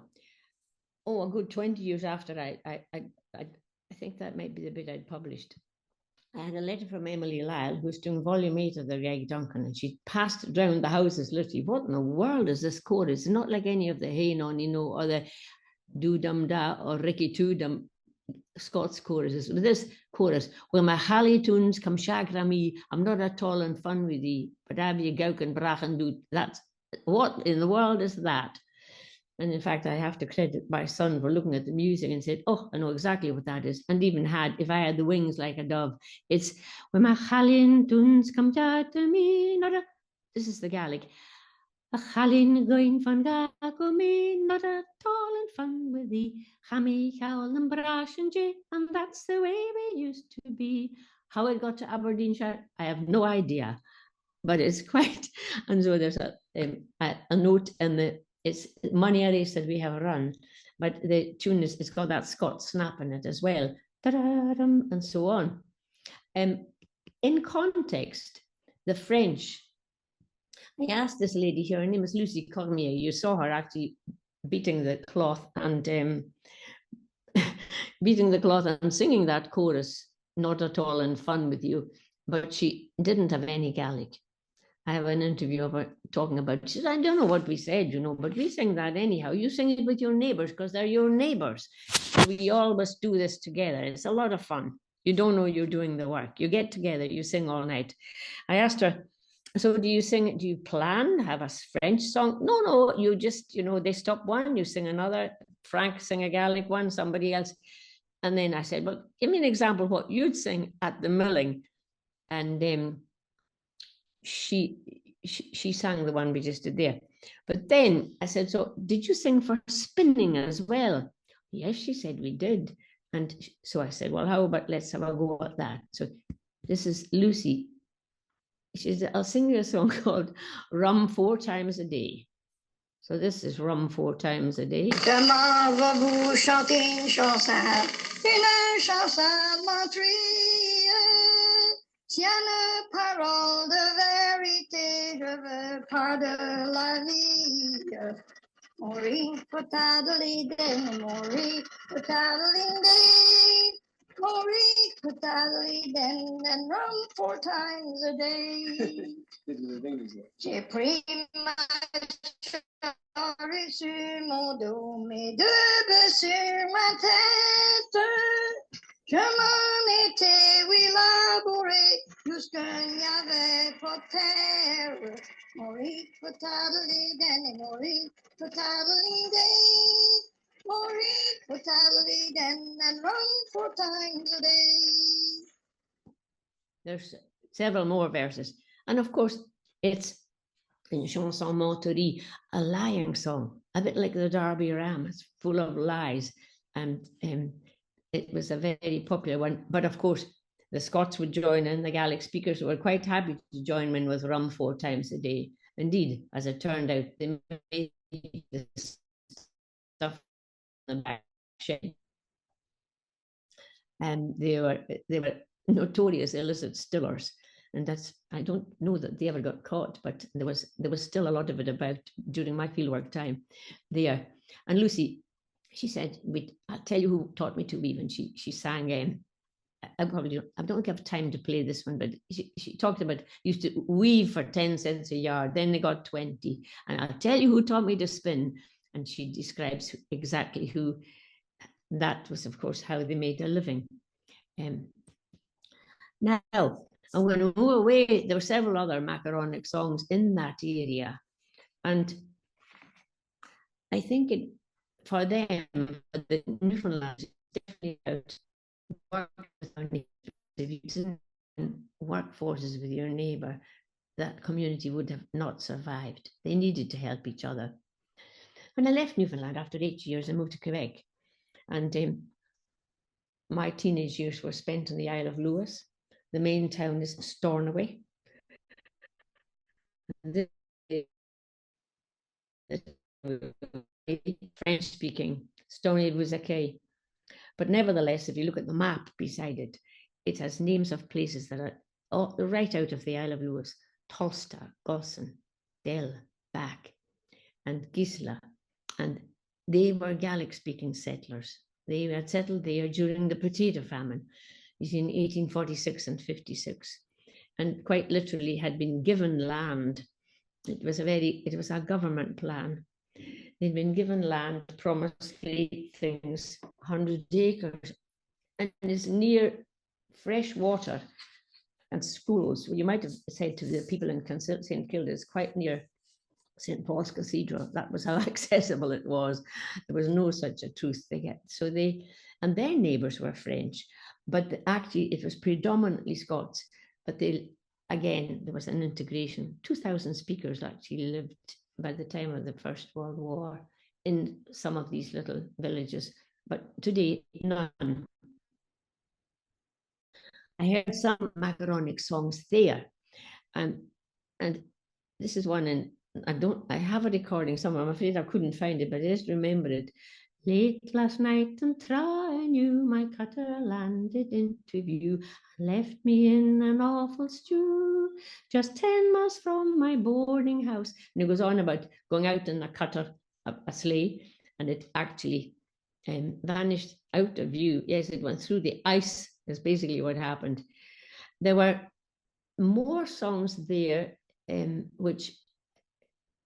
a good 20 years after I think that might be the bit I'd published. I had a letter from Emily Lyle, who was doing volume 8 of the Reg Duncan, and she passed it round the houses literally. What in the world is this chorus? It's not like any of the Hey Non, or the Do Dum Da or Ricky Two Dum Scots choruses. With this chorus, well, my Hally tunes come shagra me, I'm not at all in fun with thee, but have you gauk and brach and do. That's what in the world is that? And in fact, I have to credit my son for looking at the music and said, oh, I know exactly what that is. And even if I had the wings like a dove, it's when my Chalin tunes come to me, not a, this is the Gaelic. A Chalin going fan gaco me, not at all in fun with thee. Hammy, cowl and brash and jay, and that's the way we used to be. How it got to Aberdeenshire, I have no idea, but it's quite, and so there's a note in the, it's Manieres that we have run, but the tune is, it's got that Scots snap in it as well, and so on. In context, the French, I asked this lady here, her name is Lucy Cormier, you saw her actually beating the cloth and singing that chorus, not at all in fun with you, but she didn't have any Gaelic. I have an interview of her talking about, she said, I don't know what we said, but we sing that anyhow. You sing it with your neighbors because they're your neighbors. We all must do this together. It's a lot of fun. You don't know you're doing the work. You get together, you sing all night. I asked her, so do you plan, have a French song? No, you just, they stop one, you sing another, Frank sing a Gaelic one, somebody else. And then I said, well, give me an example of what you'd sing at the milling. And she sang the one we just did there. But then I said, so did you sing for spinning as well? Yes, she said, we did. And so I said, well, how about let's have a go at that. So this is Lucy. She said, I'll sing you a song called Rum 4 Times a Day. So this is Rum 4 Times a Day. Demain va vous chanter une chanson menterie. S'il y a une parole de vérité, je veux pas de la vie. Mourir pour t'adorer, mourir pour t'adorer, mourir pour t'adorer, and run 4 times a day. J'ai pris ma charrue sur mon dos, mes 2 bœufs sur ma tête. Je m'en étais, oui, labouré, jusqu'à n'y avait pas de terre. Mourir pour t'adorer, and mourir pour t'adorer, mourir pour t'adorer, and run 4 times a day. There's several more verses. And of course, it's in Chanson Menterie, a lying song, a bit like the Derby Ram. It's full of lies. And it was a very popular one. But of course, The Scots would join in, the Gaelic speakers were quite happy to join in with rum 4 times a day. Indeed, as it turned out, they made the stuff in the back shed. And they were notorious illicit stillers. And that's, I don't know that they ever got caught, but there was still a lot of it about during my fieldwork time there. And Lucy, she said, I'll tell you who taught me to weave. And she sang, I don't think I have time to play this one, but she talked about, used to weave for 10 cents a yard, then they got 20. And I'll tell you who taught me to spin. And she describes exactly who. That was, of course, how they made a living. Now, I'm going to move away. There were several other Macaronic songs in that area. And I think for them, the Newfoundland, definitely out work with our neighbors. If you didn't work forces with your neighbor, that community would have not survived. They needed to help each other. When I left Newfoundland after 8 years, I moved to Quebec. And my teenage years were spent in the Isle of Lewis. The main town is Stornoway. French-speaking, Stornoway was okay. But nevertheless, if you look at the map beside it, it has names of places that are right out of the Isle of Lewis: Tolsta, Gosson, Belle, Back, and Gisela. And they were Gaelic-speaking settlers. They had settled there during the potato famine in 1846 and 56, and quite literally had been given land. It was a government plan. They'd been given land, promised great things, 100 acres, and it's near fresh water and schools. Well, you might have said to the people in St. Kilda, it's quite near St. Paul's Cathedral. That was how accessible it was. There was no such a tooth they get. So and their neighbours were French, but actually it was predominantly Scots. But there was an integration. 2,000 speakers actually lived by the time of the First World War in some of these little villages, but today none. I heard some Macaronic songs there, and this is one in. I have a recording somewhere. I'm afraid I couldn't find it, but I just remember it. Late last night and try knew my cutter landed into view, left me in an awful stew, just 10 miles from my boarding house. And it goes on about going out in a cutter, a sleigh, and it actually vanished out of view. Yes, it went through the ice, is basically what happened. There were more songs there which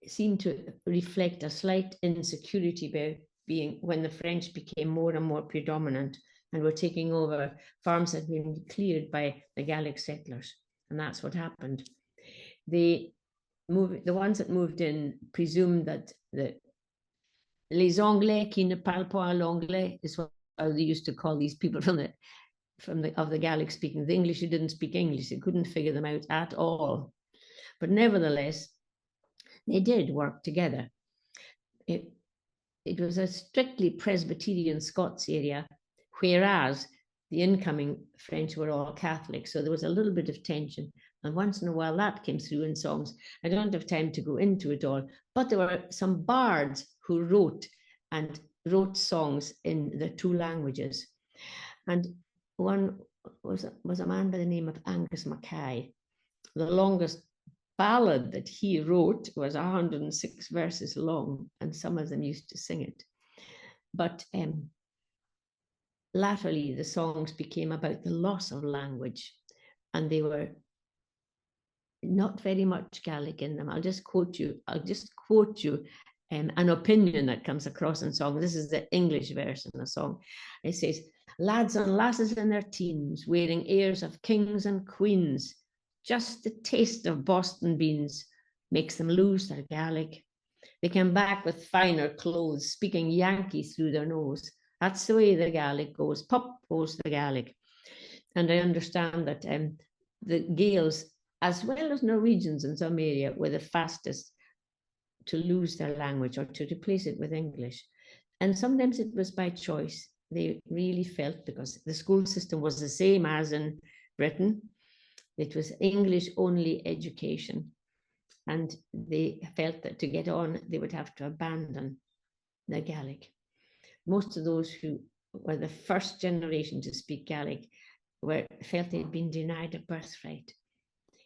seemed to reflect a slight insecurity about being when the French became more and more predominant and were taking over farms that had been cleared by the Gaelic settlers. And that's what happened. The ones that moved in presumed that les Anglais qui ne parlent pas l'anglais is what they used to call these people of the Gaelic speaking. The English who didn't speak English, they couldn't figure them out at all. But nevertheless, they did work together. It was a strictly Presbyterian Scots area, whereas the incoming French were all Catholic. So there was a little bit of tension. And once in a while that came through in songs. I don't have time to go into it all, but there were some bards who wrote songs in the two languages. And one was a man by the name of Angus Mackay. The longest ballad that he wrote was 106 verses long, and some of them used to sing it. But latterly, the songs became about the loss of language, and they were not very much Gaelic in them. I'll just quote you an opinion that comes across in song. This is the English version of the song. It says, lads and lasses in their teens, wearing airs of kings and queens, just the taste of Boston beans makes them lose their Gaelic. They come back with finer clothes, speaking Yankee through their nose. That's the way the Gaelic goes. Pop goes the Gaelic. And I understand that the Gaels, as well as Norwegians in some area, were the fastest to lose their language or to replace it with English. And sometimes it was by choice. They really felt, because the school system was the same as in Britain. It was English only education. And they felt that to get on, they would have to abandon the Gaelic. Most of those who were the first generation to speak Gaelic felt they'd been denied a birthright.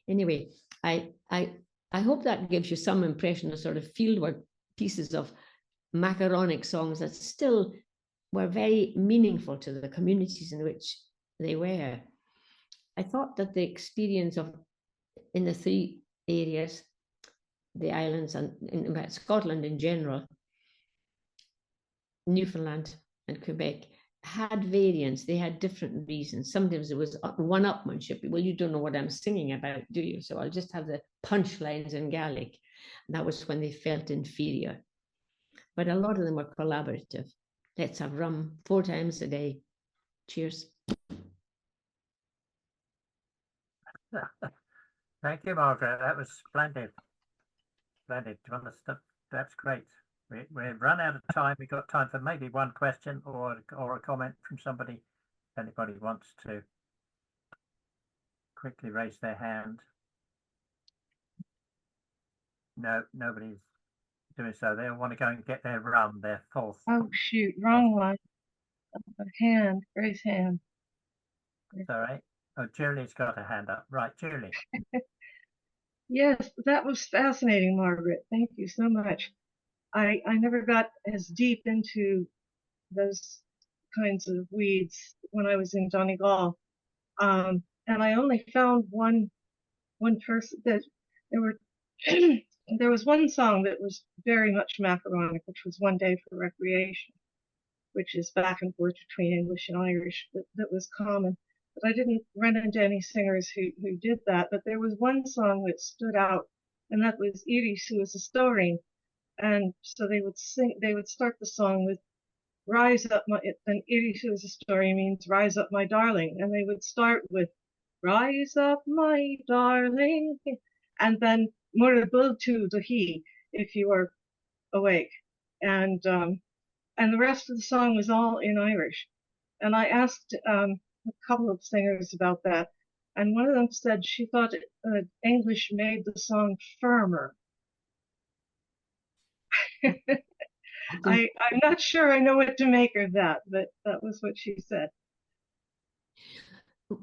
Anyway, I hope that gives you some impression of sort of fieldwork pieces of Macaronic songs that still were very meaningful to the communities in which they were. I thought that the experience of in the three areas, the islands and in Scotland in general, Newfoundland and Quebec, had variants. They had different reasons. Sometimes it was one-upmanship. Well, you don't know what I'm singing about, do you? So I'll just have the punchlines in Gaelic. And that was when they felt inferior. But a lot of them were collaborative. Let's have rum 4 times a day. Cheers. Thank you, Margaret. That was splendid. Splendid. That's great. We've run out of time. We've got time for maybe one question or a comment from somebody. If anybody wants to quickly raise their hand. No, nobody's doing so. They all want to go and get their rum, their fourth. Oh, shoot. Wrong one. Hand. Raise hand. It's all right. Oh, Julie's got a hand up. Right, Julie. Yes, that was fascinating, Margaret. Thank you so much. I never got as deep into those kinds of weeds when I was in Donegal. And I only found one person that there were there was one song that was very much macaronic, which was One Day for Recreation, which is back and forth between English and Irish, that was common. But I didn't run into any singers who did that. But there was one song that stood out, and that was Yiddish, who was a story. And so they would start the song with "Rise Up My," and Yiddish who is a story means "Rise Up My Darling," and they would start with "Rise Up My Darling," and then "Murabul to the he," if you are awake, and the rest of the song was all in Irish. And I asked a couple of singers about that, and one of them said she thought English made the song firmer. I'm not sure I know what to make of that, but that was what she said.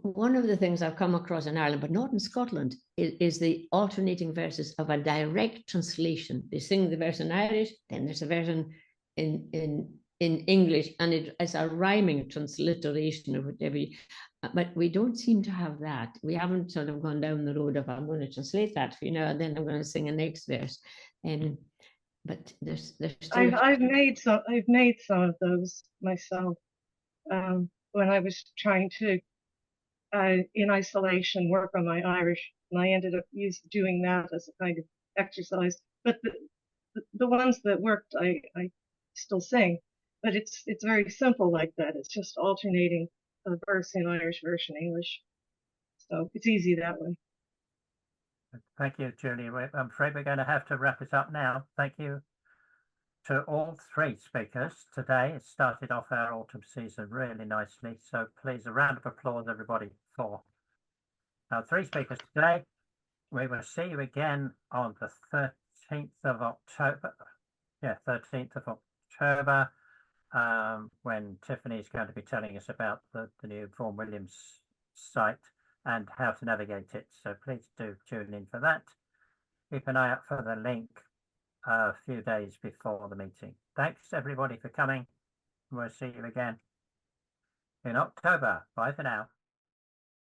One of the things I've come across in Ireland, but not in Scotland, is the alternating verses of a direct translation. They sing the verse in Irish, then there's a version in English, and it's a rhyming transliteration of whatever. But we don't seem to have that. We haven't sort of gone down the road of I'm going to translate that for you now, and then I'm going to sing a next verse. But there's still I've made some of those myself when I was trying to in isolation work on my Irish, and I ended up doing that as a kind of exercise. But the ones that worked, I still sing, but it's very simple like that. It's just alternating a verse in Irish, verse in English, so it's easy that way. Thank you, Julie. I'm afraid we're going to have to wrap it up now. Thank you to all 3 speakers today. It started off our autumn season really nicely. So please, a round of applause, everybody, for our 3 speakers today. We will see you again on the 13th of October. Yeah, 13th of October, when Tiffany is going to be telling us about the new Vaughan Williams site and how to navigate it. So please do tune in for that. Keep an eye out for the link a few days before the meeting. Thanks everybody for coming. We'll see you again in October. Bye for now.